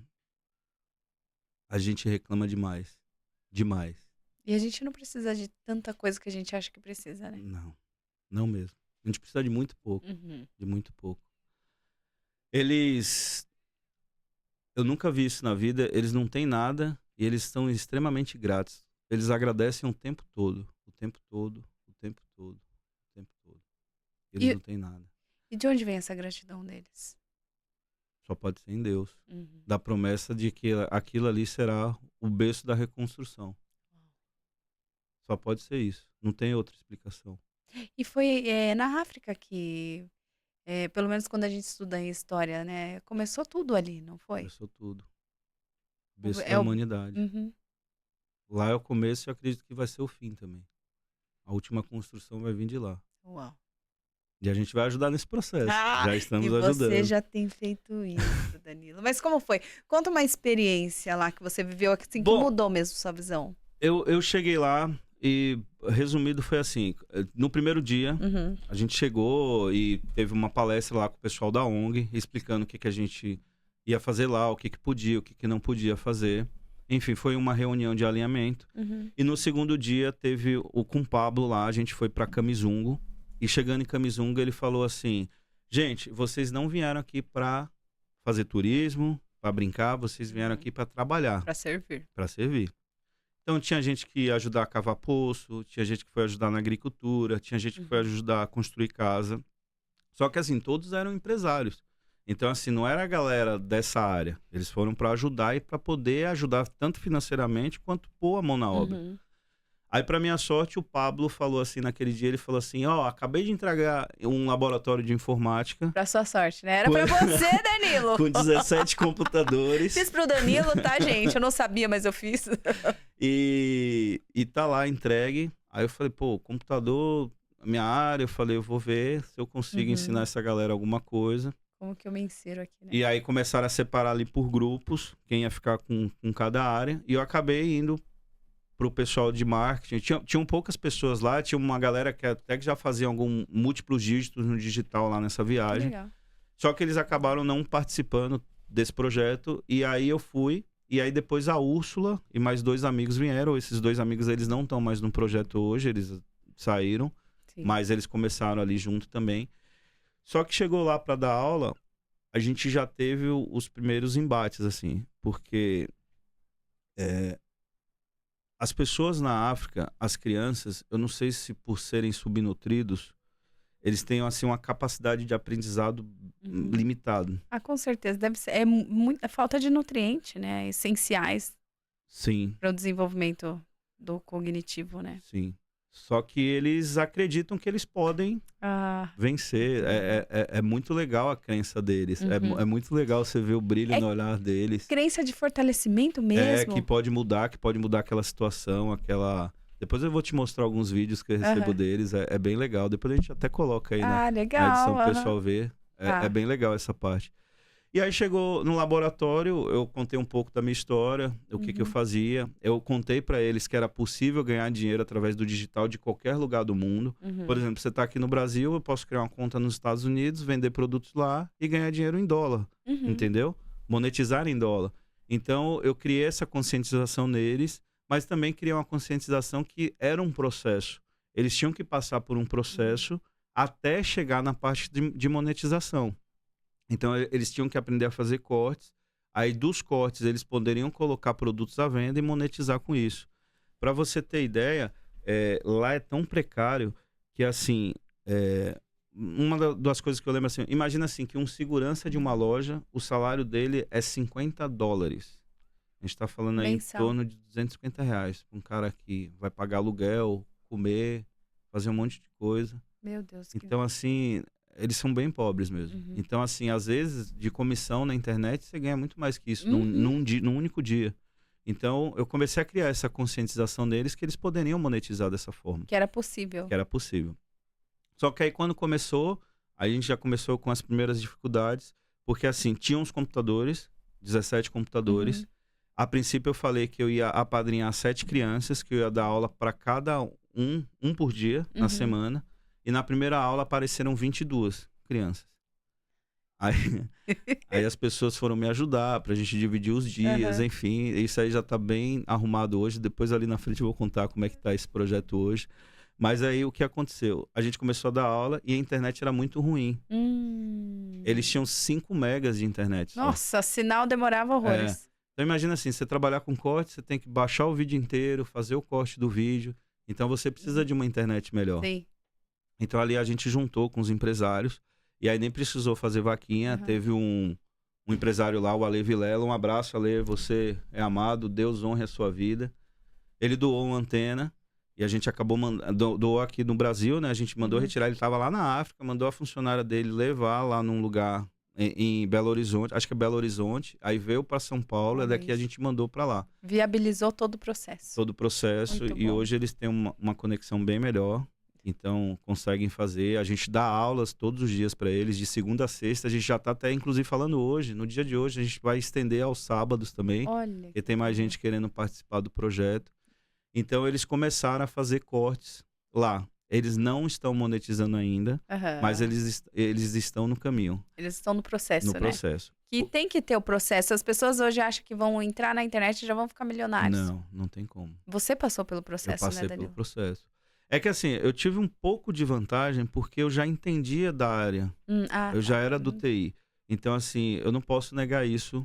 a gente reclama demais. Demais. E a gente não precisa de tanta coisa que a gente acha que precisa, né? Não, não mesmo. A gente precisa de muito pouco. Uhum. De muito pouco. Eu nunca vi isso na vida, eles não têm nada e eles estão extremamente gratos. Eles agradecem o tempo todo. O tempo todo, o tempo todo, o tempo todo. Eles não têm nada. E de onde vem essa gratidão deles? Só pode ser em Deus. Da promessa de que aquilo ali será o berço da reconstrução. Só pode ser isso. Não tem outra explicação. E foi na África que, pelo menos quando a gente estuda em história, né? Começou tudo ali, não foi? Começou tudo. O berço É da o- humanidade. Uhum. Lá é o começo e eu acredito que vai ser o fim também. A última construção vai vir de lá. Uau. E a gente vai ajudar nesse processo. Já E estamos você ajudando. já tem feito isso, Danilo. Mas como foi? Conta uma experiência lá que você viveu assim, que Bom, mudou mesmo sua visão. Eu cheguei lá e, resumido, foi assim. No primeiro dia, Uhum. a gente chegou e teve uma palestra lá com o pessoal da ONG, explicando o que a gente ia fazer lá, o que podia, o que não podia fazer. Enfim, foi uma reunião de alinhamento. Uhum. E no segundo dia, teve com o Pablo lá, a gente foi para Kamizungo. E chegando em Kamizungo, ele falou assim: gente, vocês não vieram aqui para fazer turismo, para brincar, vocês vieram aqui para trabalhar. Pra servir. Para servir. Então tinha gente que ia ajudar a cavar poço, tinha gente que foi ajudar na agricultura, tinha gente que foi ajudar a construir casa. Só que assim, todos eram empresários. Então assim, não era a galera dessa área. Eles foram para ajudar e para poder ajudar tanto financeiramente quanto pôr a mão na obra. Uhum. Aí, para minha sorte, o Pablo falou assim, naquele dia, ele falou assim, acabei de entregar um laboratório de informática. Pra sua sorte, né? Era pra você, Danilo. Com 17 computadores. Fiz pro Danilo, tá, gente? Eu não sabia, mas eu fiz. E tá lá entregue. Aí eu falei, pô, computador, minha área, eu falei, eu vou ver se eu consigo ensinar essa galera alguma coisa. Como que eu me insiro aqui, né? E aí começaram a separar ali por grupos, quem ia ficar com cada área. E eu acabei indo pro pessoal de marketing. Tinham poucas pessoas lá, tinha uma galera que até que já fazia múltiplos dígitos no digital lá nessa viagem. Legal. Só que eles acabaram não participando desse projeto. E aí eu fui. E aí depois a Úrsula e mais 2 amigos vieram. Esses 2 amigos, eles não estão mais no projeto hoje, eles saíram. Sim. Mas eles começaram ali junto também. Só que chegou lá para dar aula, a gente já teve os primeiros embates, assim. Porque as pessoas na África, as crianças, eu não sei se por serem subnutridos, eles têm assim uma capacidade de aprendizado limitado. Ah, com certeza. Deve ser. É muita falta de nutriente, né? Essenciais Sim, para o desenvolvimento do cognitivo, né? sim. Só que eles acreditam que eles podem Ah, vencer. É muito legal a crença deles. É muito legal você ver o brilho no olhar deles. crença de fortalecimento mesmo. Que pode mudar aquela situação, aquela... Depois eu vou te mostrar alguns vídeos que eu recebo deles. É bem legal. Depois a gente até coloca aí na legal. edição pro pessoal ver. Tá. É bem legal essa parte. E aí chegou no laboratório, eu contei um pouco da minha história, o que eu fazia. Eu contei para eles que era possível ganhar dinheiro através do digital de qualquer lugar do mundo. Por exemplo, você está aqui no Brasil, eu posso criar uma conta nos Estados Unidos, vender produtos lá e ganhar dinheiro em dólar. Entendeu? Monetizar em dólar. Então, eu criei essa conscientização neles, mas também criei uma conscientização que era um processo. Eles tinham que passar por um processo até chegar na parte de monetização. Então, eles tinham que aprender a fazer cortes. Aí, dos cortes, eles poderiam colocar produtos à venda e monetizar com isso. Para você ter ideia, lá é tão precário que, assim, das coisas que eu lembro assim, imagina assim, que um segurança de uma loja, o salário dele é $50. A gente tá falando aí em torno de R$ 250. Um cara que vai pagar aluguel, comer, fazer um monte de coisa. Meu Deus. Então, assim, eles são bem pobres mesmo. Então, assim, às vezes, de comissão na internet, você ganha muito mais que isso num único dia. Então, eu comecei a criar essa conscientização deles que eles poderiam monetizar dessa forma. Que era possível. Que era possível. Só que aí, quando começou, a gente já começou com as primeiras dificuldades, porque, assim, tinha uns computadores, 17 computadores. A princípio, eu falei que eu ia apadrinhar 7 crianças, que eu ia dar aula para cada um por dia, na semana. E na primeira aula apareceram 22 crianças. Aí as pessoas foram me ajudar pra gente dividir os dias, enfim. Isso aí já tá bem arrumado hoje. Depois ali na frente eu vou contar como é que tá esse projeto hoje. Mas aí o que aconteceu? A gente começou a dar aula e a internet era muito ruim. Eles tinham 5 megas de internet só. Nossa, sinal demorava horrores. Então imagina assim, você trabalhar com corte, você tem que baixar o vídeo inteiro, fazer o corte do vídeo. Então você precisa de uma internet melhor. Sim. Então ali a gente juntou com os empresários. E aí nem precisou fazer vaquinha. Teve um empresário lá, o Ale Vilela. Um abraço, Ale. Você é amado. Deus honre a sua vida. Ele doou uma antena. E a gente acabou doou aqui no Brasil, né? A gente mandou retirar. Ele estava lá na África. Mandou a funcionária dele levar lá num lugar em Belo Horizonte. Acho que é Belo Horizonte. Aí veio para São Paulo. E daqui a gente mandou para lá. Viabilizou todo o processo. Todo o processo. Muito e bom. hoje eles têm uma conexão bem melhor. Então, conseguem fazer. A gente dá aulas todos os dias para eles, de segunda a sexta. A gente já está até, inclusive, falando hoje. No dia de hoje, a gente vai estender aos sábados também. Olha. Porque tem mais gente querendo participar do projeto. Então, eles começaram a fazer cortes lá. Eles não estão monetizando ainda, mas eles estão no caminho. Eles estão no processo, No processo. Que tem que ter o processo. As pessoas hoje acham que vão entrar na internet e já vão ficar milionários. Não tem como. Você passou pelo processo, Eu passei né, Danilo? pelo processo. É que assim, eu tive um pouco de vantagem porque eu já entendia da área. Eu já era do TI. Então, assim, eu não posso negar isso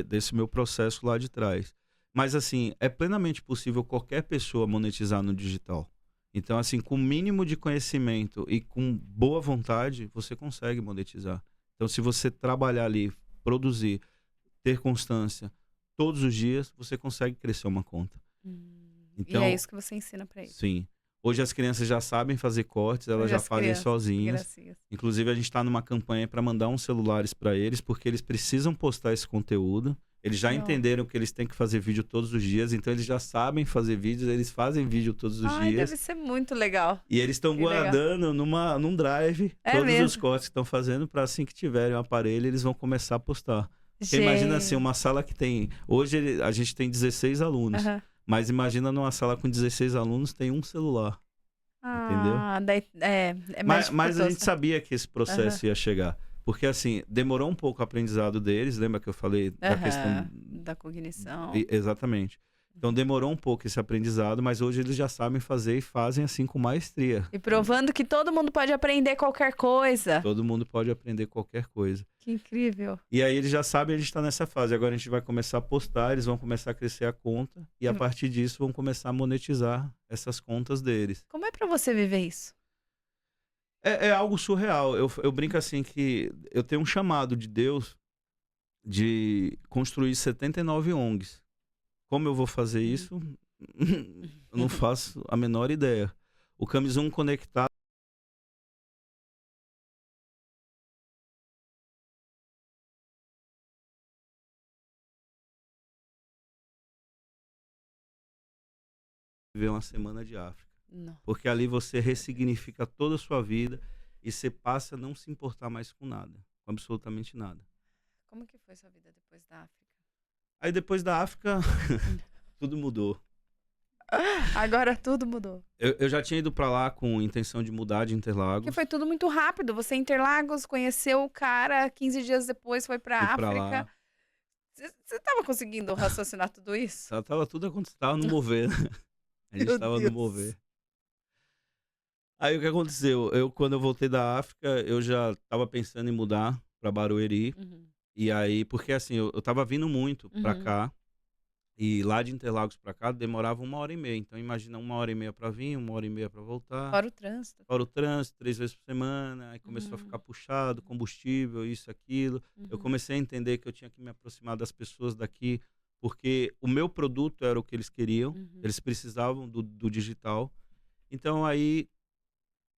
desse meu processo lá de trás. Mas, assim, é plenamente possível qualquer pessoa monetizar no digital. Então, assim, com o mínimo de conhecimento e com boa vontade, você consegue monetizar. Então, se você trabalhar ali, produzir, ter constância todos os dias, você consegue crescer uma conta. Então, e é isso que você ensina para eles. Sim. Hoje as crianças já sabem fazer cortes, elas já fazem sozinhas. Gracinhas. Inclusive, a gente está numa campanha para mandar uns celulares para eles, porque eles precisam postar esse conteúdo. Eles já entenderam que eles têm que fazer vídeo todos os dias, então eles já sabem fazer vídeos, eles fazem vídeo todos os dias. Deve ser muito legal. E eles estão guardando num drive todos os cortes que estão fazendo, para assim que tiverem o aparelho, eles vão começar a postar. Porque imagina assim, uma sala que tem... Hoje a gente tem 16 alunos. Mas imagina numa sala com 16 alunos, tem um celular. Entendeu? Daí é mais mas a gente sabia que esse processo ia chegar. Porque, assim, demorou um pouco o aprendizado deles. Lembra que eu falei da questão... Da cognição. Exatamente. Então, demorou um pouco esse aprendizado, mas hoje eles já sabem fazer e fazem, assim, com maestria. E provando que todo mundo pode aprender qualquer coisa. Todo mundo pode aprender qualquer coisa. Que incrível. E aí eles já sabem, a gente está nessa fase. Agora a gente vai começar a postar, eles vão começar a crescer a conta. E a partir disso vão começar a monetizar essas contas deles. Como é para você viver isso? É algo surreal. Eu brinco assim que eu tenho um chamado de Deus de construir 79 ONGs. Como eu vou fazer isso? Eu não faço a menor ideia. O Camisum Conectado viver uma semana de África. Não. Porque ali você ressignifica toda a sua vida e você passa a não se importar mais com nada, com absolutamente nada. Como que foi sua vida depois da África? Aí depois da África, tudo mudou. Agora tudo mudou. Eu já tinha ido pra lá com intenção de mudar de Interlagos. Porque foi tudo muito rápido. Você em Interlagos, conheceu o cara, 15 dias depois foi pra África. Você tava conseguindo raciocinar tudo isso? Tava tudo acontecendo, tava no mover, né? A gente tava no mover. Aí o que aconteceu? Quando eu voltei da África, eu já tava pensando em mudar pra Barueri. E aí, porque assim, eu tava vindo muito pra cá. E lá de Interlagos para cá demorava 1h30. Então imagina 1h30 para vir, 1h30 para voltar. Fora o trânsito. Fora o trânsito, 3 vezes por semana. Aí começou a Uhum. ficar puxado, combustível, isso, aquilo. Eu Uhum. comecei a entender que eu tinha que me aproximar das pessoas daqui, porque o meu produto era o que eles queriam. Uhum. Eles precisavam do digital. Então aí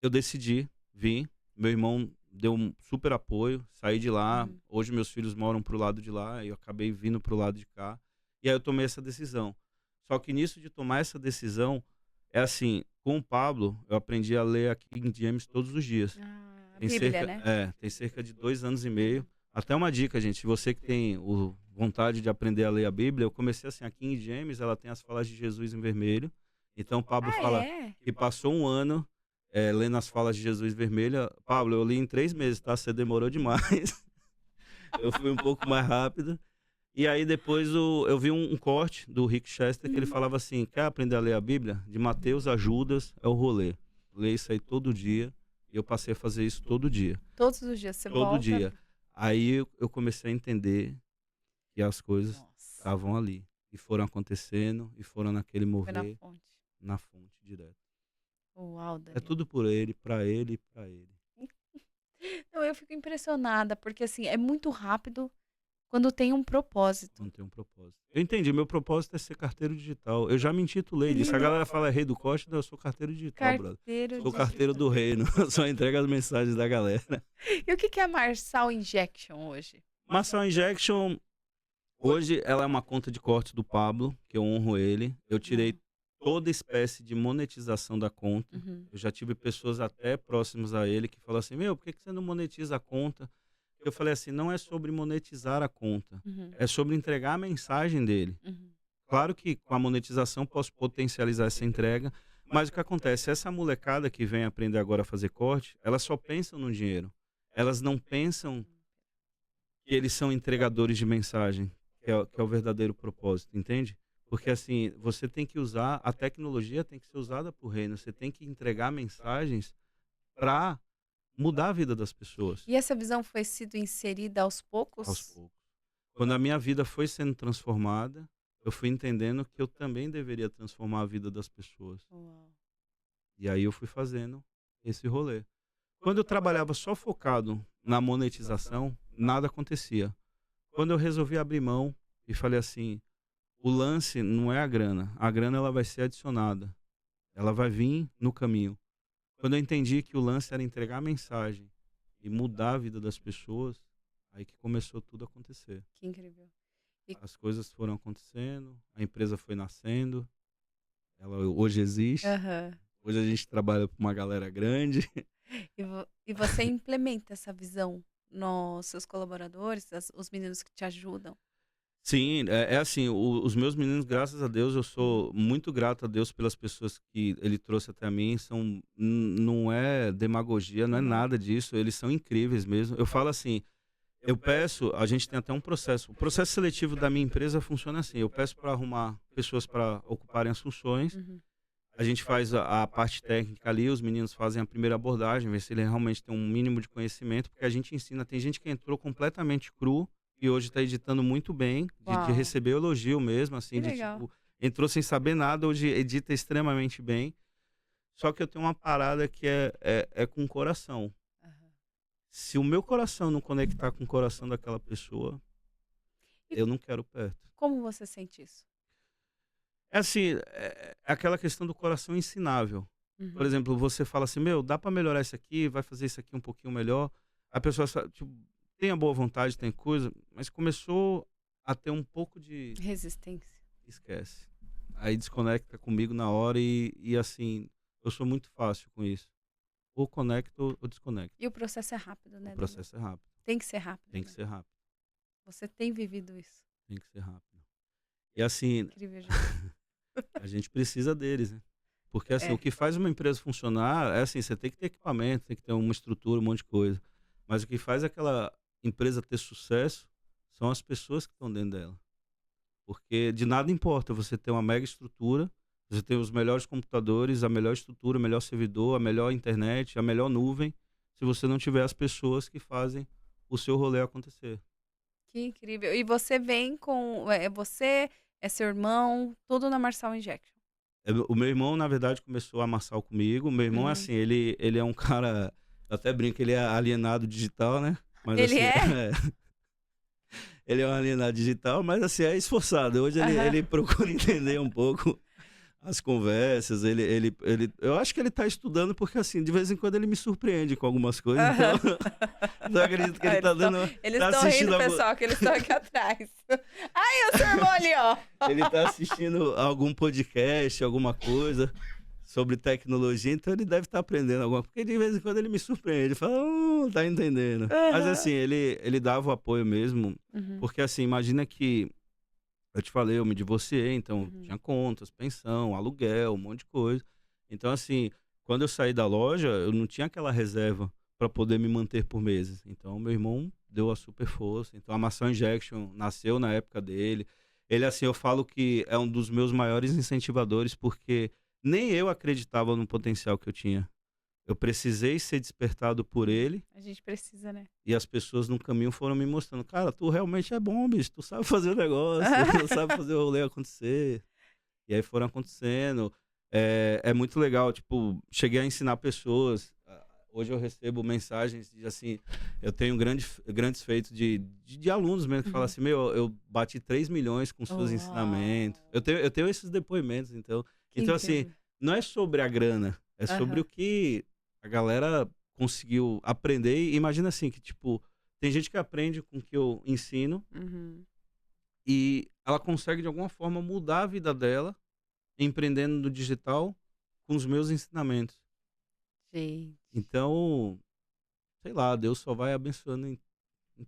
eu decidi vir. Meu irmão deu um super apoio, saí de lá. Uhum. Hoje meus filhos moram pro lado de lá e eu acabei vindo pro lado de cá. E aí eu tomei essa decisão. Só que nisso de tomar essa decisão, é assim, com o Pablo, eu aprendi a ler a King James todos os dias. Ah, a Tem Bíblia, cerca, né? tem cerca de 2 anos e meio. Até uma dica, gente, se você que tem vontade de aprender a ler a Bíblia, eu comecei assim, a King James, ela tem as falas de Jesus em vermelho. Então o Pablo Ah, fala é? que passou um ano lendo as falas de Jesus vermelha. Pablo, eu li em 3 meses, tá? Você demorou demais. Eu fui um pouco mais rápido. E aí depois eu vi um corte do Rick Chester que ele falava assim, quer aprender a ler a Bíblia? De Mateus a Judas é o rolê. Lê isso aí todo dia. E eu passei a fazer isso todo dia. Todos os dias você Todo volta. dia. Aí eu comecei a entender que as coisas Nossa, estavam ali. E foram acontecendo, e foram naquele foi na mover, fonte. na fonte direto. Uau, É Daniel. tudo por ele, pra ele e pra ele. Não, eu fico impressionada, porque assim, é muito rápido quando tem um propósito. Não tem um propósito. Eu entendi, meu propósito é ser carteiro digital. Eu já me intitulei Que disso. A lindo. galera fala rei do Costa, eu sou carteiro digital, brother. Carteiro Sou carteiro digital. do reino. Só entrego as mensagens da galera. E o que é a Marçal Injection hoje? Marçal Injection, hoje ela é uma conta de corte do Pablo, que eu honro ele. Eu tirei toda espécie de monetização da conta. Uhum. Eu já tive pessoas até próximas a ele que falam assim, por que você não monetiza a conta? Eu falei assim, não é sobre monetizar a conta, Uhum. é sobre entregar a mensagem dele. Uhum. Claro que com a monetização posso potencializar essa entrega, mas o que acontece? Essa molecada que vem aprender agora a fazer corte, elas só pensam no dinheiro. Elas não pensam que eles são entregadores de mensagem, que é o verdadeiro propósito, entende? Porque assim, você tem que usar, a tecnologia tem que ser usada por reino, você tem que entregar mensagens para mudar a vida das pessoas, E essa visão foi sido inserida aos poucos? aos poucos. Quando a minha vida foi sendo transformada, eu fui entendendo que eu também deveria transformar a vida das pessoas. Uau. E aí eu fui fazendo esse rolê. Quando eu trabalhava só focado na monetização, nada acontecia. Quando eu resolvi abrir mão e falei assim, o lance não é a grana ela vai ser adicionada, ela vai vir no caminho. Quando eu entendi que o lance era entregar a mensagem e mudar a vida das pessoas, aí que começou tudo a acontecer. Que incrível. E- As coisas foram acontecendo, a empresa foi nascendo, ela hoje existe. Aham. Hoje a gente trabalha com uma galera grande. E você implementa essa visão nos seus colaboradores, os meninos que te ajudam? Sim, é assim, os meus meninos, graças a Deus, eu sou muito grato a Deus pelas pessoas que ele trouxe até mim. Não é demagogia, não é Uhum. nada disso, eles são incríveis mesmo. Eu falo assim, eu peço, a gente tem até um processo. O processo seletivo da minha empresa funciona assim, eu peço para arrumar pessoas para ocuparem as funções. Uhum. A gente faz a parte técnica ali, os meninos fazem a primeira abordagem, ver se ele realmente tem um mínimo de conhecimento, porque a gente ensina, tem gente que entrou completamente cru e hoje está editando muito bem, de Uau. receber elogio mesmo, assim, Que de legal. tipo, entrou sem saber nada, hoje edita extremamente bem. Só que eu tenho uma parada que é com o coração. Aham. Se o meu coração não conectar com o coração daquela pessoa, E- eu não quero perto. Como você sente isso? É assim, é aquela questão do coração ensinável. Uhum. Por exemplo, você fala assim, dá pra melhorar isso aqui, vai fazer isso aqui um pouquinho melhor. A pessoa tipo, tem a boa vontade, tem coisa, mas começou a ter um pouco de... Resistência. Esquece. Aí desconecta comigo na hora e assim, eu sou muito fácil com isso. Ou conecto ou desconecto. E o processo é rápido, né, O Daniel? processo é rápido. Tem que ser rápido. Tem que né? ser rápido. Você tem vivido isso. Tem que ser rápido. E assim, Incrível, gente. a gente precisa deles, né? Porque assim, É. o que faz uma empresa funcionar é assim, você tem que ter equipamento, tem que ter uma estrutura, um monte de coisa. Mas o que faz aquela empresa ter sucesso são as pessoas que estão dentro dela. Porque de nada importa você ter uma mega estrutura, você ter os melhores computadores, a melhor estrutura, o melhor servidor, a melhor internet, a melhor nuvem, se você não tiver as pessoas que fazem o seu rolê acontecer. Que incrível. E você vem com. Você é seu irmão, tudo na Marçal Injection. O meu irmão, na verdade, começou a Marçal comigo. Meu irmão, assim, ele é um cara, eu até brinco, ele é alienado digital, né? Mas Ele assim, é? ele é um alienado digital, mas assim, é esforçado. Hoje ele procura entender um pouco as conversas, eu acho que ele tá estudando porque, assim, de vez em quando ele me surpreende com algumas coisas, então eu acredito que ele tá dando... Eles tá estão rindo, assistindo pessoal, que eles estão aqui atrás. Ai, o seu irmão ali, ó. Ele tá assistindo algum podcast, alguma coisa sobre tecnologia, então ele deve estar aprendendo alguma coisa, porque de vez em quando ele me surpreende, ele fala, tá entendendo. Mas assim, ele dava o apoio mesmo, porque assim, imagina que eu te falei, eu me divorciei, então tinha contas, pensão, aluguel, um monte de coisa. Então, assim, quando eu saí da loja, eu não tinha aquela reserva para poder me manter por meses. Então, meu irmão deu a super força. Então, a Marçal Injection nasceu na época dele. Ele, assim, eu falo que é um dos meus maiores incentivadores, porque nem eu acreditava no potencial que eu tinha. Eu precisei ser despertado por ele. A gente precisa, né? E as pessoas no caminho foram me mostrando, cara, tu realmente é bom, bicho, tu sabe fazer o negócio, tu sabe fazer o rolê acontecer. E aí foram acontecendo. É muito legal, tipo, cheguei a ensinar pessoas. Hoje eu recebo mensagens de, assim, eu tenho grandes feitos de alunos mesmo que falam assim, eu bati 3 milhões com seus ensinamentos. Eu tenho esses depoimentos, então. Então, assim, não é sobre a grana, é sobre o que a galera conseguiu aprender. E imagina assim, que tipo, tem gente que aprende com o que eu ensino e ela consegue de alguma forma mudar a vida dela empreendendo no digital com os meus ensinamentos. Sim. Então, sei lá, Deus só vai abençoando em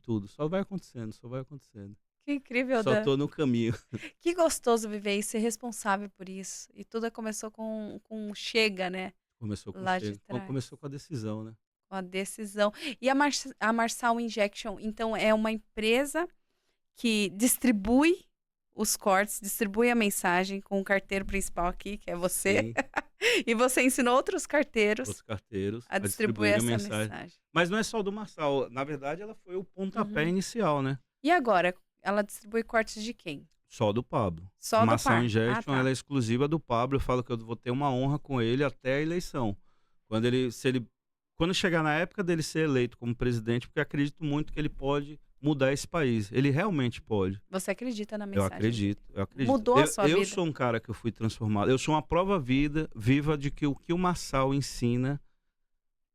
tudo. Só vai acontecendo, só vai acontecendo. Que incrível, Só tô no caminho. Que gostoso viver e ser responsável por isso. E tudo começou com chega, né? Começou com Lá de trás. Começou com a decisão, né? Com a decisão. E a Marçal Injection, então, é uma empresa que distribui os cortes, distribui a mensagem com o carteiro principal aqui, que é você. E você ensinou outros carteiros a distribuir essa mensagem. Mas não é só do Marçal. Na verdade, ela foi o pontapé inicial, né? E agora, ela distribui cortes de quem? Só do Pablo. Só a do Marçal Pablo. Injection, ela é exclusiva do Pablo. Eu falo que eu vou ter uma honra com ele até a eleição. Quando chegar na época dele ser eleito como presidente, porque eu acredito muito que ele pode mudar esse país. Ele realmente pode. Você acredita na mensagem? Eu acredito. Mudou a sua vida? Eu sou um cara que eu fui transformado. Eu sou uma prova viva de que o que o Marçal ensina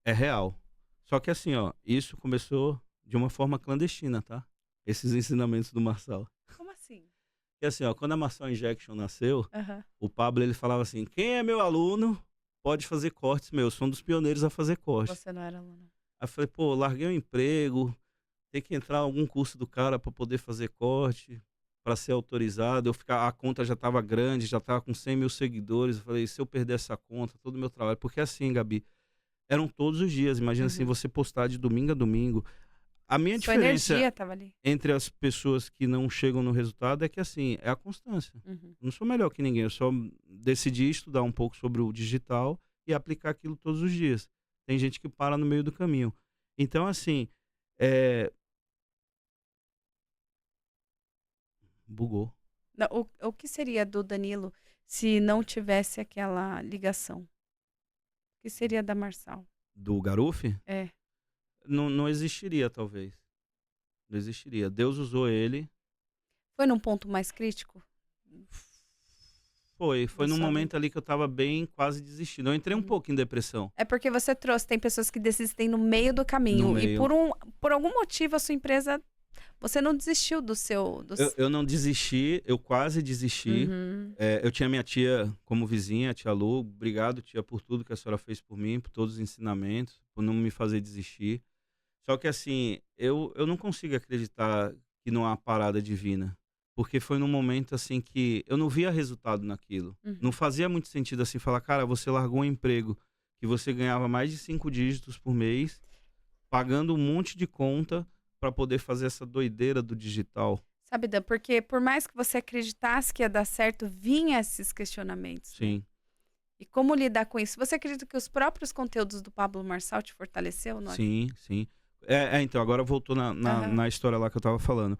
é real. Só que assim, ó, isso começou de uma forma clandestina, tá? Esses ensinamentos do Marçal. Como assim? E assim, ó, quando a Marçal Injection nasceu, o Pablo, ele falava assim, quem é meu aluno pode fazer cortes meus. Sou um dos pioneiros a fazer cortes. Você não era aluno. Aí eu falei, pô, larguei o emprego, tem que entrar em algum curso do cara para poder fazer corte, para ser autorizado. A conta já estava grande, já estava com 100 mil seguidores. Eu falei, se eu perder essa conta, todo o meu trabalho. Porque assim, Gabi, eram todos os dias. Imagina assim, você postar de domingo a domingo. A minha diferença entre as pessoas que não chegam no resultado é que, assim, é a constância. Eu não sou melhor que ninguém, eu só decidi estudar um pouco sobre o digital e aplicar aquilo todos os dias. Tem gente que para no meio do caminho. Então, assim, bugou. O que seria do Danilo se não tivesse aquela ligação? O que seria da Marçal? Do Garuf? É. Não existiria, talvez. Não existiria. Deus usou ele. Foi num ponto mais crítico? Foi num momento ali que eu tava bem quase desistindo. Eu entrei um pouco em depressão. É porque você trouxe, tem pessoas que desistem no meio do caminho. E por algum motivo a sua empresa, você não desistiu do seu... Eu não desisti, eu quase desisti. Eu tinha minha tia como vizinha, a tia Lu. Obrigado, tia, por tudo que a senhora fez por mim, por todos os ensinamentos, por não me fazer desistir. Só que assim, eu não consigo acreditar que não há parada divina. Porque foi num momento assim que eu não via resultado naquilo. Não fazia muito sentido assim, falar, cara, você largou um emprego que você ganhava mais de 5 dígitos por mês, pagando um monte de conta para poder fazer essa doideira do digital. Sabe, Dan, porque por mais que você acreditasse que ia dar certo, vinha esses questionamentos. Sim. Né? E como lidar com isso? Você acredita que os próprios conteúdos do Pablo Marçal te fortaleceu? Não? Sim. Então, agora voltou na história lá que eu tava falando.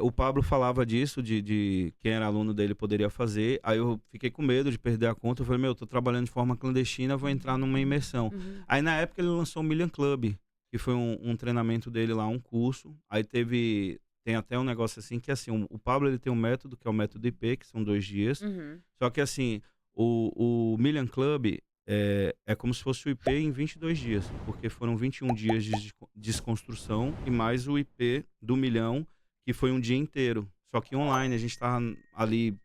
O Pablo falava disso, de quem era aluno dele poderia fazer. Aí eu fiquei com medo de perder a conta. Eu falei, tô trabalhando de forma clandestina, vou entrar numa imersão. Aí na época ele lançou o Million Club, que foi um treinamento dele lá, um curso. Aí tem até um negócio assim, que assim, o Pablo ele tem um método, que é o método IP, que são 2 dias. Só que assim, o Million Club é como se fosse o IP em 22 dias, porque foram 21 dias de desconstrução e mais o IP do milhão, que foi um dia inteiro. Só que online, a gente tava ali,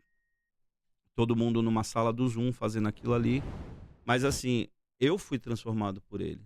todo mundo numa sala do Zoom, fazendo aquilo ali. Mas assim, eu fui transformado por ele.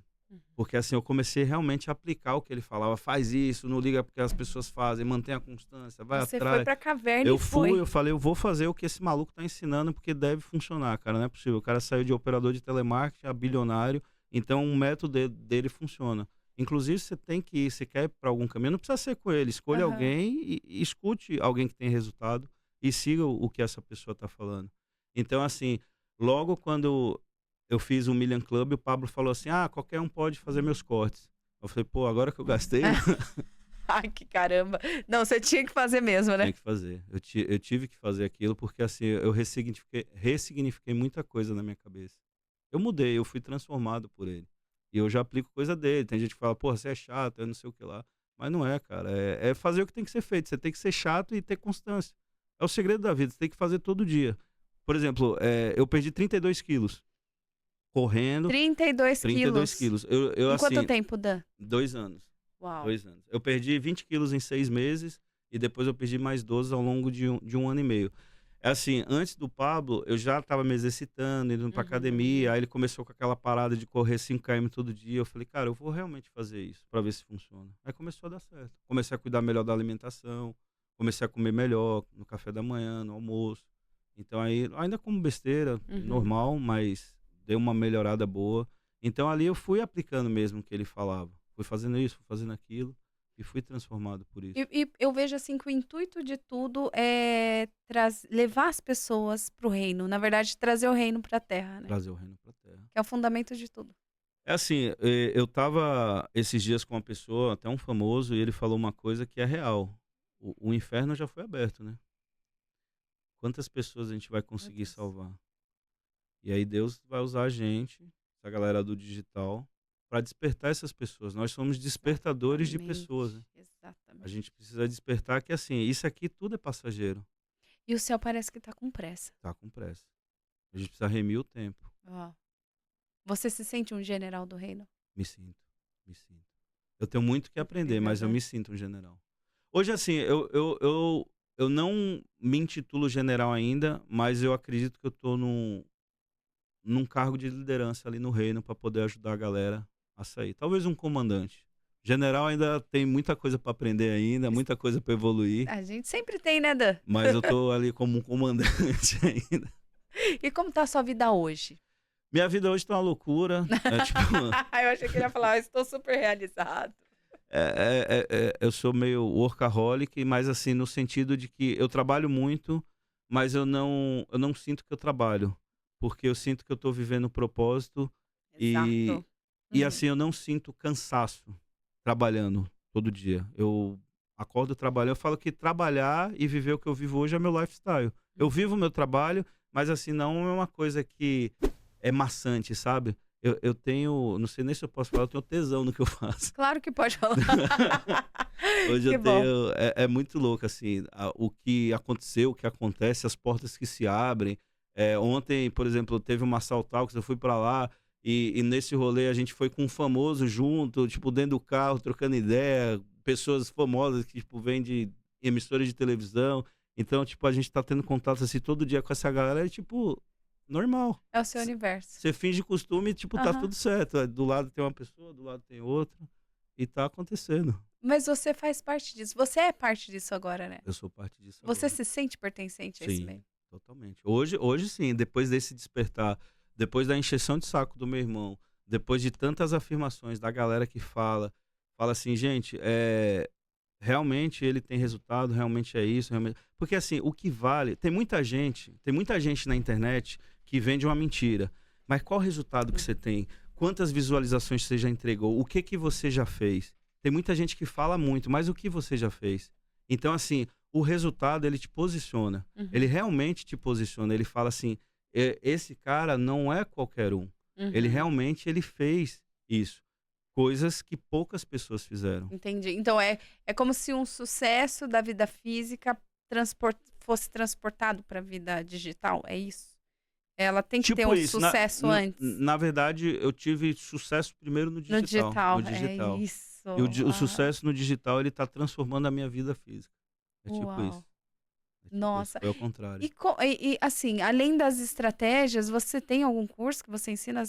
Porque assim, eu comecei realmente a aplicar o que ele falava. Faz isso, não liga porque as pessoas fazem, mantém a constância, vai Você atrás. foi pra caverna Eu e foi. eu falei, eu vou fazer o que esse maluco tá ensinando, porque deve funcionar, cara, não é possível. O cara saiu de operador de telemarketing a bilionário, então o método dele funciona. Inclusive, você tem que ir, você quer ir para algum caminho, não precisa ser com ele, escolha alguém e escute alguém que tem resultado e siga o que essa pessoa tá falando. Então, assim, logo quando eu fiz o Million Club, o Pablo falou assim, qualquer um pode fazer meus cortes. Eu falei, pô, agora que eu gastei... Ai, que caramba. Não, você tinha que fazer mesmo, né? Tinha que fazer. Eu tive que fazer aquilo porque, assim, eu ressignifiquei muita coisa na minha cabeça. Eu mudei, eu fui transformado por ele. E eu já aplico coisa dele. Tem gente que fala, pô, você é chato, eu não sei o que lá. Mas não é, cara. É fazer o que tem que ser feito. Você tem que ser chato e ter constância. É o segredo da vida. Você tem que fazer todo dia. Por exemplo, eu perdi 32 quilos. Correndo. 32 quilos. Em assim, quanto tempo, Dan? 2 anos. Uau. 2 anos. Eu perdi 20 quilos em 6 meses e depois eu perdi mais 12 ao longo de um ano e meio. Assim, antes do Pablo, eu já estava me exercitando, indo pra academia, aí ele começou com aquela parada de correr 5 km todo dia. Eu falei, cara, eu vou realmente fazer isso pra ver se funciona. Aí começou a dar certo. Comecei a cuidar melhor da alimentação, comecei a comer melhor no café da manhã, no almoço. Então aí, ainda como besteira, normal, mas deu uma melhorada boa. Então ali eu fui aplicando mesmo o que ele falava. Fui fazendo isso, fui fazendo aquilo e fui transformado por isso. E eu vejo assim que o intuito de tudo é levar as pessoas pro reino. Na verdade, trazer o reino pra terra, né? Trazer o reino pra terra. Que é o fundamento de tudo. É assim, eu tava esses dias com uma pessoa, até um famoso, e ele falou uma coisa que é real. O inferno já foi aberto, né? Quantas pessoas a gente vai conseguir salvar? E aí Deus vai usar a gente, essa galera do digital, para despertar essas pessoas. Nós somos despertadores de pessoas. Né? Exatamente. A gente precisa despertar que, assim, isso aqui tudo é passageiro. E o céu parece que tá com pressa. Tá com pressa. A gente precisa remir o tempo. Você se sente um general do reino? Me sinto. Eu tenho muito que aprender, mas eu me sinto um general. Hoje, assim, eu não me intitulo general ainda, mas eu acredito que eu tô num cargo de liderança ali no reino para poder ajudar a galera a sair. Talvez um comandante. General ainda tem muita coisa para aprender ainda, muita coisa para evoluir. A gente sempre tem, né, Dan? Mas eu tô ali como um comandante ainda. E como tá a sua vida hoje? Minha vida hoje tá uma loucura. Eu achei que ele ia falar, estou super realizado. Eu sou meio workaholic, mas assim, no sentido de que eu trabalho muito, mas eu não sinto que eu trabalho. Porque eu sinto que eu tô vivendo um propósito. Exato. E assim, eu não sinto cansaço trabalhando todo dia. Eu acordo trabalhando, eu falo que trabalhar e viver o que eu vivo hoje é meu lifestyle. Eu vivo o meu trabalho, mas assim, não é uma coisa que é maçante, sabe? Eu tenho, não sei nem se eu posso falar, eu tenho tesão no que eu faço. Claro que pode falar. Hoje eu tenho, é muito louco, assim, o que aconteceu, o que acontece, as portas que se abrem. Ontem, por exemplo, teve uma Saltalks, eu fui pra lá, e nesse rolê a gente foi com um famoso junto, tipo, dentro do carro, trocando ideia, pessoas famosas que, tipo, vêm de emissoras de televisão. Então, tipo, a gente tá tendo contato, assim, todo dia com essa galera, tipo, normal. É o seu universo. Você finge costume e, tipo, tá tudo certo. Do lado tem uma pessoa, do lado tem outra, e tá acontecendo. Mas você faz parte disso. Você é parte disso agora, né? Eu sou parte disso agora. Você se sente pertencente a esse meio? Totalmente. Hoje sim, depois desse despertar, depois da encheção de saco do meu irmão, depois de tantas afirmações da galera que fala assim, gente, realmente ele tem resultado, realmente é isso, realmente... Porque assim, o que vale, tem muita gente na internet que vende uma mentira, mas qual o resultado que você tem? Quantas visualizações você já entregou? O que você já fez? Tem muita gente que fala muito, mas o que você já fez? Então, assim, o resultado, ele te posiciona. Ele realmente te posiciona. Ele fala assim, esse cara não é qualquer um. Ele realmente, ele fez isso. Coisas que poucas pessoas fizeram. Entendi. Então, é como se um sucesso da vida física fosse transportado para a vida digital, é isso? Ela tem que Tipo ter um isso. sucesso antes? Na verdade, eu tive sucesso primeiro no No digital. digital, é isso. E o sucesso no digital, ele tá transformando a minha vida física. É tipo Uau. isso. Nossa. Foi ao contrário. E, assim, além das estratégias, você tem algum curso que você ensina,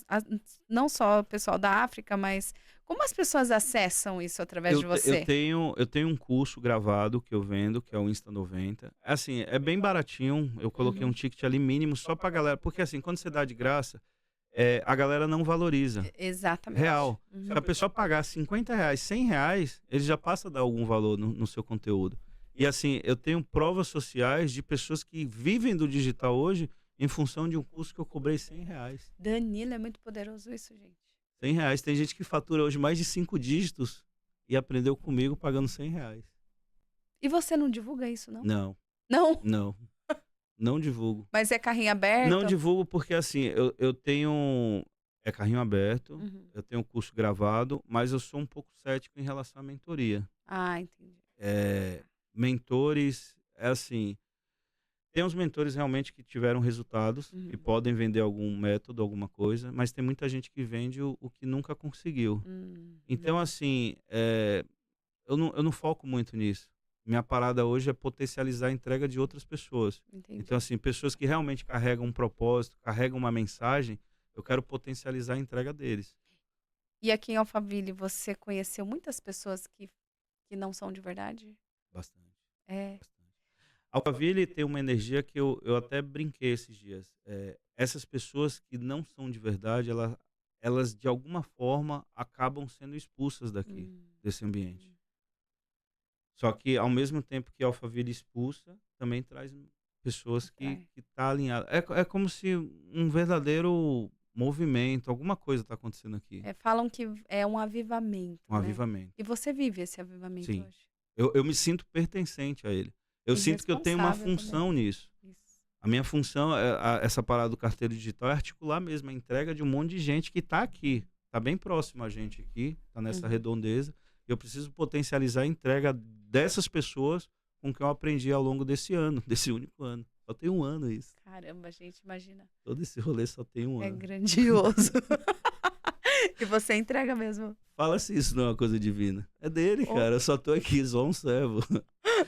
não só o pessoal da África, mas como as pessoas acessam isso através de você? Eu tenho um curso gravado que eu vendo, que é o Insta90. Assim, é bem baratinho. Eu coloquei um ticket ali mínimo só pra galera. Porque assim, quando você dá de graça, a galera não valoriza. Exatamente. Real. Se a pessoa pagar R$50, R$100, ele já passa a dar algum valor no seu conteúdo. E assim, eu tenho provas sociais de pessoas que vivem do digital hoje em função de um curso que eu cobrei R$100. Danilo, é muito poderoso isso, gente. R$100. Tem gente que fatura hoje mais de 5 dígitos e aprendeu comigo pagando R$100. E você não divulga isso, não? Não. Não? Não. Não divulgo. Mas é carrinho aberto? Não divulgo porque assim, eu tenho... É carrinho aberto, eu tenho um curso gravado, mas eu sou um pouco cético em relação à mentoria. Ah, entendi. Mentores, assim... Tem uns mentores realmente que tiveram resultados, que podem vender algum método, alguma coisa, mas tem muita gente que vende o que nunca conseguiu. Então, assim, eu não foco muito nisso. Minha parada hoje é potencializar a entrega de outras pessoas. Entendi. Então, assim, pessoas que realmente carregam um propósito, carregam uma mensagem, eu quero potencializar a entrega deles. E aqui em Alphaville, você conheceu muitas pessoas que não são de verdade? Bastante. Bastante. Alphaville tem uma energia que eu até brinquei esses dias. Essas pessoas que não são de verdade, elas de alguma forma acabam sendo expulsas daqui, desse ambiente. Só que ao mesmo tempo que Alphaville expulsa, também traz pessoas que tá alinhada. É como se um verdadeiro movimento, alguma coisa está acontecendo aqui. Falam que é um avivamento. Um avivamento. E você vive esse avivamento Sim. hoje? Eu me sinto pertencente a ele. Eu sinto que eu tenho uma função nisso. Isso. A minha função, essa parada do carteiro digital, é articular mesmo a entrega de um monte de gente que está aqui. Está bem próximo a gente aqui, está nessa redondeza. Eu preciso potencializar a entrega dessas pessoas com o que eu aprendi ao longo desse ano, desse único ano. Só tem um ano isso. Caramba, gente, imagina. Todo esse rolê só tem um ano. É grandioso. E você entrega mesmo. Fala se isso não é uma coisa divina. É dele, cara. Eu só tô aqui, só um servo.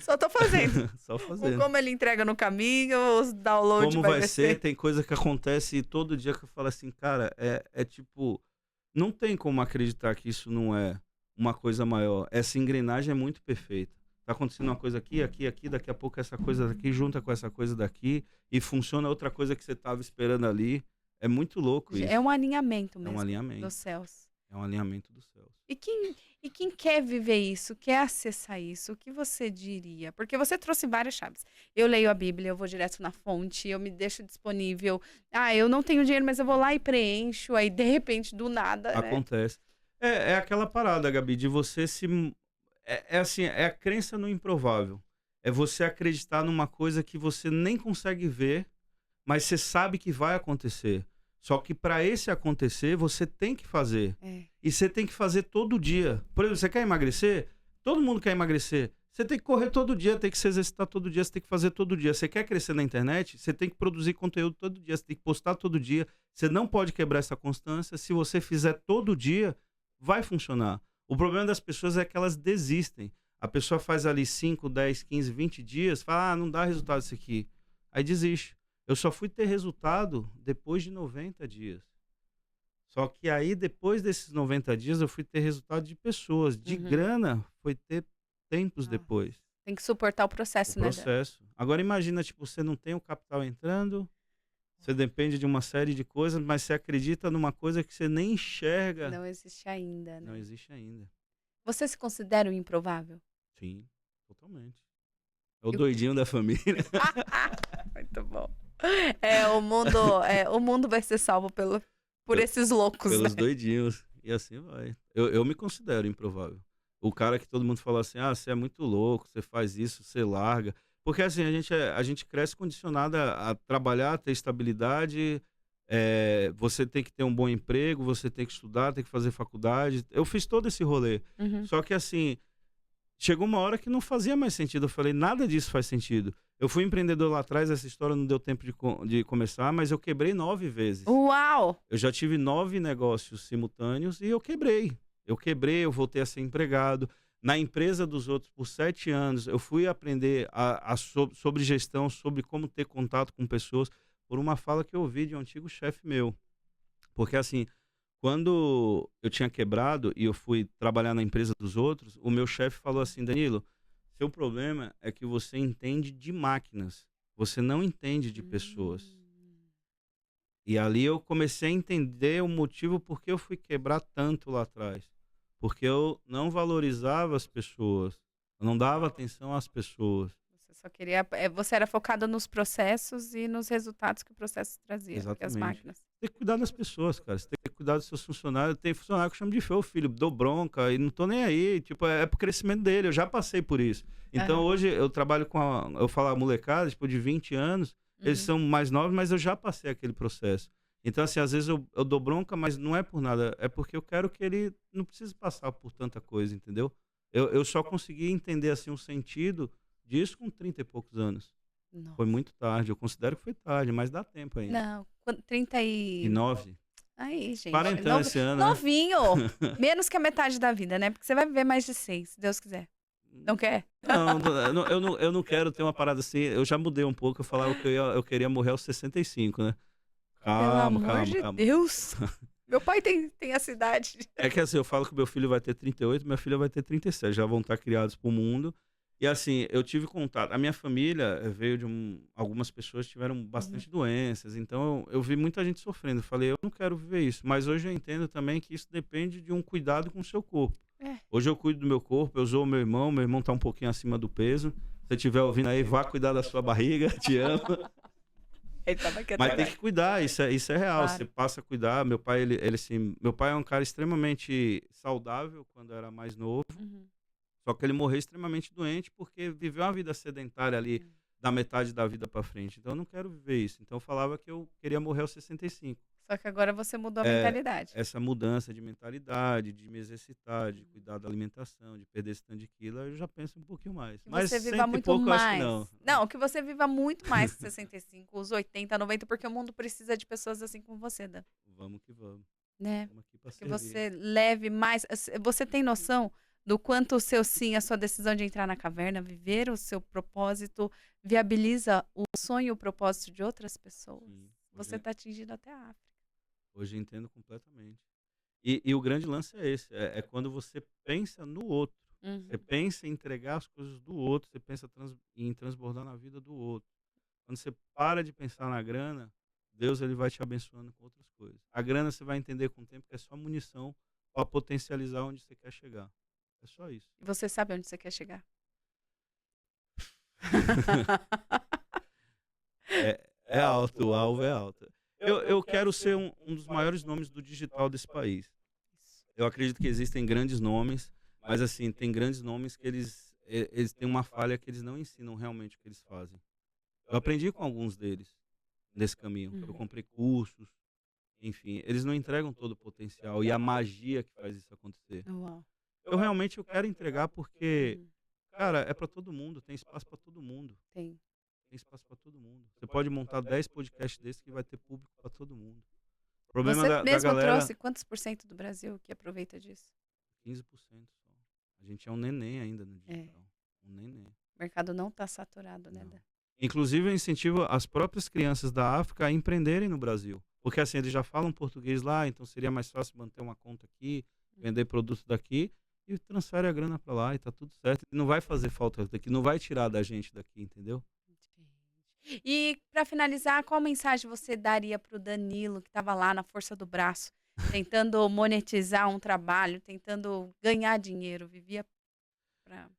Só tô fazendo. Só fazendo. Como ele entrega no caminho, os downloads como vai ser, tem coisa que acontece todo dia que eu falo assim, cara, é tipo... Não tem como acreditar que isso não é uma coisa maior. Essa engrenagem é muito perfeita. Tá acontecendo uma coisa aqui, daqui a pouco essa coisa daqui junta com essa coisa daqui e funciona outra coisa que você tava esperando ali. É muito louco isso. É um alinhamento mesmo. É um alinhamento. Dos céus. É um alinhamento dos céus. E quem quer viver isso, quer acessar isso, o que você diria? Porque você trouxe várias chaves. Eu leio a Bíblia, eu vou direto na fonte, eu me deixo disponível. Eu não tenho dinheiro, mas eu vou lá e preencho. Aí, de repente, do nada, acontece. É aquela parada, Gabi, de você se... assim, é a crença no improvável. É você acreditar numa coisa que você nem consegue ver, mas você sabe que vai acontecer. Só que para esse acontecer, você tem que fazer. E você tem que fazer todo dia. Por exemplo, você quer emagrecer? Todo mundo quer emagrecer. Você tem que correr todo dia, tem que se exercitar todo dia, você tem que fazer todo dia. Você quer crescer na internet? Você tem que produzir conteúdo todo dia, você tem que postar todo dia. Você não pode quebrar essa constância. Se você fizer todo dia, vai funcionar. O problema das pessoas é que elas desistem. A pessoa faz ali 5, 10, 15, 20 dias, fala, não dá resultado isso aqui. Aí desiste. Eu só fui ter resultado depois de 90 dias. Só que aí, depois desses 90 dias, eu fui ter resultado de pessoas. De grana, foi ter tempos depois. Tem que suportar o processo, né? Agora, imagina, tipo, você não tem o capital entrando, você depende de uma série de coisas, mas você acredita numa coisa que você nem enxerga. Não existe ainda, né? Não existe ainda. Você se considera um improvável? Sim, totalmente. É o doidinho da família. Muito bom. O mundo vai ser salvo por esses loucos, pelos doidinhos. E assim vai. Eu me considero improvável. O cara que todo mundo fala assim, você é muito louco, você faz isso, você larga. Porque assim, a gente cresce condicionado a trabalhar, a ter estabilidade, você tem que ter um bom emprego, você tem que estudar, tem que fazer faculdade. Eu fiz todo esse rolê. Uhum. Só que assim, chegou uma hora que não fazia mais sentido. Eu falei, nada disso faz sentido. Eu fui empreendedor lá atrás, essa história não deu tempo de começar, mas eu quebrei 9 vezes. Uau! Eu já tive 9 negócios simultâneos e eu quebrei. Eu voltei a ser empregado. Na empresa dos outros, por 7 anos, eu fui aprender sobre gestão, sobre como ter contato com pessoas, por uma fala que eu ouvi de um antigo chefe meu. Porque assim, quando eu tinha quebrado e eu fui trabalhar na empresa dos outros, o meu chefe falou assim, Danilo, seu problema é que você entende de máquinas, você não entende de pessoas. E ali eu comecei a entender o motivo por que eu fui quebrar tanto lá atrás. Porque eu não valorizava as pessoas, eu não dava atenção às pessoas. Você só queria. Você era focado nos processos e nos resultados que o processo trazia, que as Exatamente. máquinas. Tem que cuidar das pessoas, cara. Você tem que cuidar dos seus funcionários. Tem funcionário que eu chamo de feio, filho, dou bronca e não tô nem aí. Tipo, é pro crescimento dele. Eu já passei por isso. Então hoje eu trabalho com eu falo a molecada, tipo, de 20 anos. Eles são mais novos, mas eu já passei aquele processo. Então, assim, às vezes eu dou bronca, mas não é por nada. É porque eu quero que ele não precise passar por tanta coisa, entendeu? Eu só consegui entender, assim, o sentido disso com 30 e poucos anos. Nossa. Foi muito tarde. Eu considero que foi tarde, mas dá tempo ainda. Não, 30 E 9. Aí, gente. Quarentão esse ano, né? Novinho. Menos que a metade da vida, né? Porque você vai viver mais de 6, se Deus quiser. Não quer? Não, eu não quero ter uma parada assim. Eu já mudei um pouco. Eu falava que eu queria morrer aos 65, né? Pelo amor de Deus. Meu pai tem essa idade. É que assim, eu falo que meu filho vai ter 38, minha filha vai ter 37. Já vão estar criados pro mundo. E assim, eu tive contato. A minha família veio de algumas pessoas tiveram bastante doenças. Então eu vi muita gente sofrendo. Eu falei, eu não quero viver isso. Mas hoje eu entendo também que isso depende de um cuidado com o seu corpo. Hoje eu cuido do meu corpo, eu sou o meu irmão tá um pouquinho acima do peso. Se você estiver ouvindo aí, vá cuidar da sua barriga, te amo. Mas tem que cuidar, isso é real. Claro. Você passa a cuidar. Meu pai, ele assim, meu pai é um cara extremamente saudável quando era mais novo. Só que ele morreu extremamente doente porque viveu uma vida sedentária ali da metade da vida para frente. Então eu não quero viver isso. Então eu falava que eu queria morrer aos 65. Só que agora você mudou a mentalidade. Essa mudança de mentalidade, de me exercitar, de cuidar da alimentação, de perder esse tanto de quilo, eu já penso um pouquinho mais. Que mas você viva muito pouco, mais. Eu acho que não. Não, que você viva muito mais que 65, os 80, 90, porque o mundo precisa de pessoas assim como você, Dan. Vamos que vamos. Né? Vamos aqui pra que servir. você leve mais. Você tem noção do quanto o seu sim, a sua decisão de entrar na caverna, viver o seu propósito, viabiliza o sonho e o propósito de outras pessoas? Sim, você está atingindo até a África. Hoje eu entendo completamente. E o grande lance é esse, é quando você pensa no outro. Você pensa em entregar as coisas do outro, você pensa em transbordar na vida do outro. Quando você para de pensar na grana, Deus ele vai te abençoando com outras coisas. A grana você vai entender com o tempo que é só munição para potencializar onde você quer chegar. É só isso. E você sabe onde você quer chegar? É alto, o alvo é alto. Eu quero ser um dos maiores nomes do digital desse país. Eu acredito que existem grandes nomes, mas assim, tem grandes nomes que eles têm uma falha que eles não ensinam realmente o que eles fazem. Eu aprendi com alguns deles nesse caminho. Eu comprei cursos, enfim, eles não entregam todo o potencial e a magia que faz isso acontecer. Uau. Eu quero entregar porque, cara, é para todo mundo, tem espaço para todo mundo. Tem espaço para todo mundo. Você pode montar 10 podcasts desses que vai ter público para todo mundo. O problema Você mesmo trouxe quantos por cento do Brasil que aproveita disso? 15% só. A gente é um neném ainda no digital. Um neném. O mercado não está saturado, né? Inclusive, eu incentivo as próprias crianças da África a empreenderem no Brasil. Porque assim, eles já falam português lá, então seria mais fácil manter uma conta aqui, vender produtos daqui e transfere a grana para lá e tá tudo certo. E não vai fazer falta daqui, não vai tirar da gente daqui, entendeu? E para finalizar, qual mensagem você daria para o Danilo, que estava lá na força do braço, tentando monetizar um trabalho, tentando ganhar dinheiro, vivia para...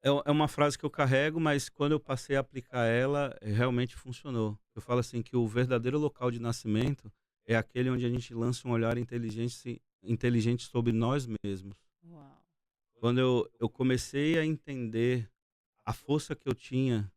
É uma frase que eu carrego, mas quando eu passei a aplicar ela, realmente funcionou. Eu falo assim que o verdadeiro local de nascimento é aquele onde a gente lança um olhar inteligente sobre nós mesmos. Uau. Quando eu comecei a entender a força que eu tinha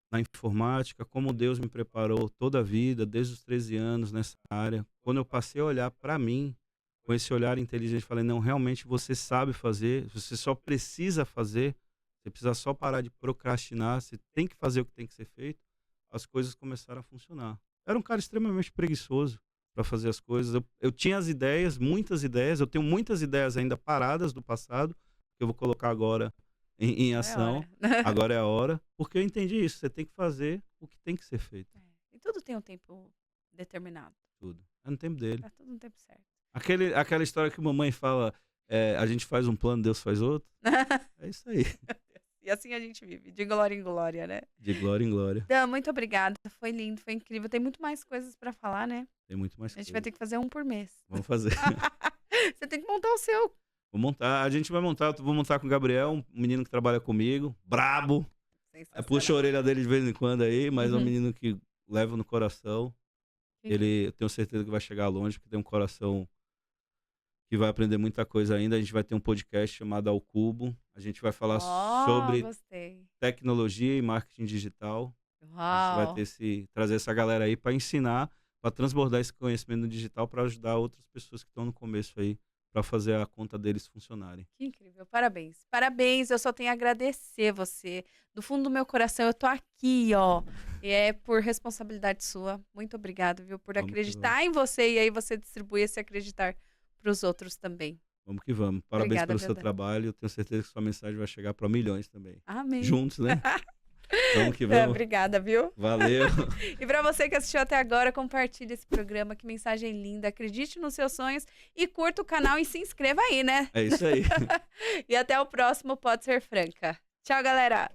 na informática, como Deus me preparou toda a vida, desde os 13 anos nessa área. Quando eu passei a olhar para mim, com esse olhar inteligente, falei, não, realmente você sabe fazer, você só precisa fazer, você precisa só parar de procrastinar, você tem que fazer o que tem que ser feito, as coisas começaram a funcionar. Era um cara extremamente preguiçoso para fazer as coisas. Eu tinha as ideias, muitas ideias, eu tenho muitas ideias ainda paradas do passado, que eu vou colocar agora em ação. Agora é a hora, porque eu entendi isso. Você tem que fazer o que tem que ser feito. E tudo tem um tempo determinado. Tudo. É no tempo dele. Tá tudo no tempo certo. Aquela história que mamãe fala, a gente faz um plano, Deus faz outro. É isso aí. E assim a gente vive, de glória em glória, né? De glória em glória. Dan, muito obrigada. Foi lindo, foi incrível. Tem muito mais coisas pra falar, né? Tem muito mais A gente vai ter que fazer um por mês. Vamos fazer. Você tem que montar o seu. Vou montar. A gente vai montar. Vou montar com o Gabriel, um menino que trabalha comigo, brabo. Puxa a orelha dele de vez em quando aí, mas é um menino que leva no coração. Ele, eu tenho certeza que vai chegar longe, porque tem um coração que vai aprender muita coisa ainda. A gente vai ter um podcast chamado Ao Cubo. A gente vai falar sobre tecnologia e marketing digital. A gente vai trazer essa galera aí para ensinar, para transbordar esse conhecimento no digital, para ajudar outras pessoas que estão no começo aí, para fazer a conta deles funcionarem. Que incrível, parabéns. Parabéns, eu só tenho a agradecer você. Do fundo do meu coração, eu tô aqui, ó. E é por responsabilidade sua. Muito obrigado, viu, por acreditar em você e aí você distribui esse acreditar para os outros também. Vamos que vamos. Parabéns Obrigada, pelo seu trabalho. Eu tenho certeza que sua mensagem vai chegar para milhões também. Amém. Juntos, né? Vamos que vamos. Obrigada, viu? Valeu. E para você que assistiu até agora, compartilhe esse programa. Que mensagem linda. Acredite nos seus sonhos e curta o canal e se inscreva aí, né? É isso aí. E até o próximo Pode Ser Franca. Tchau, galera.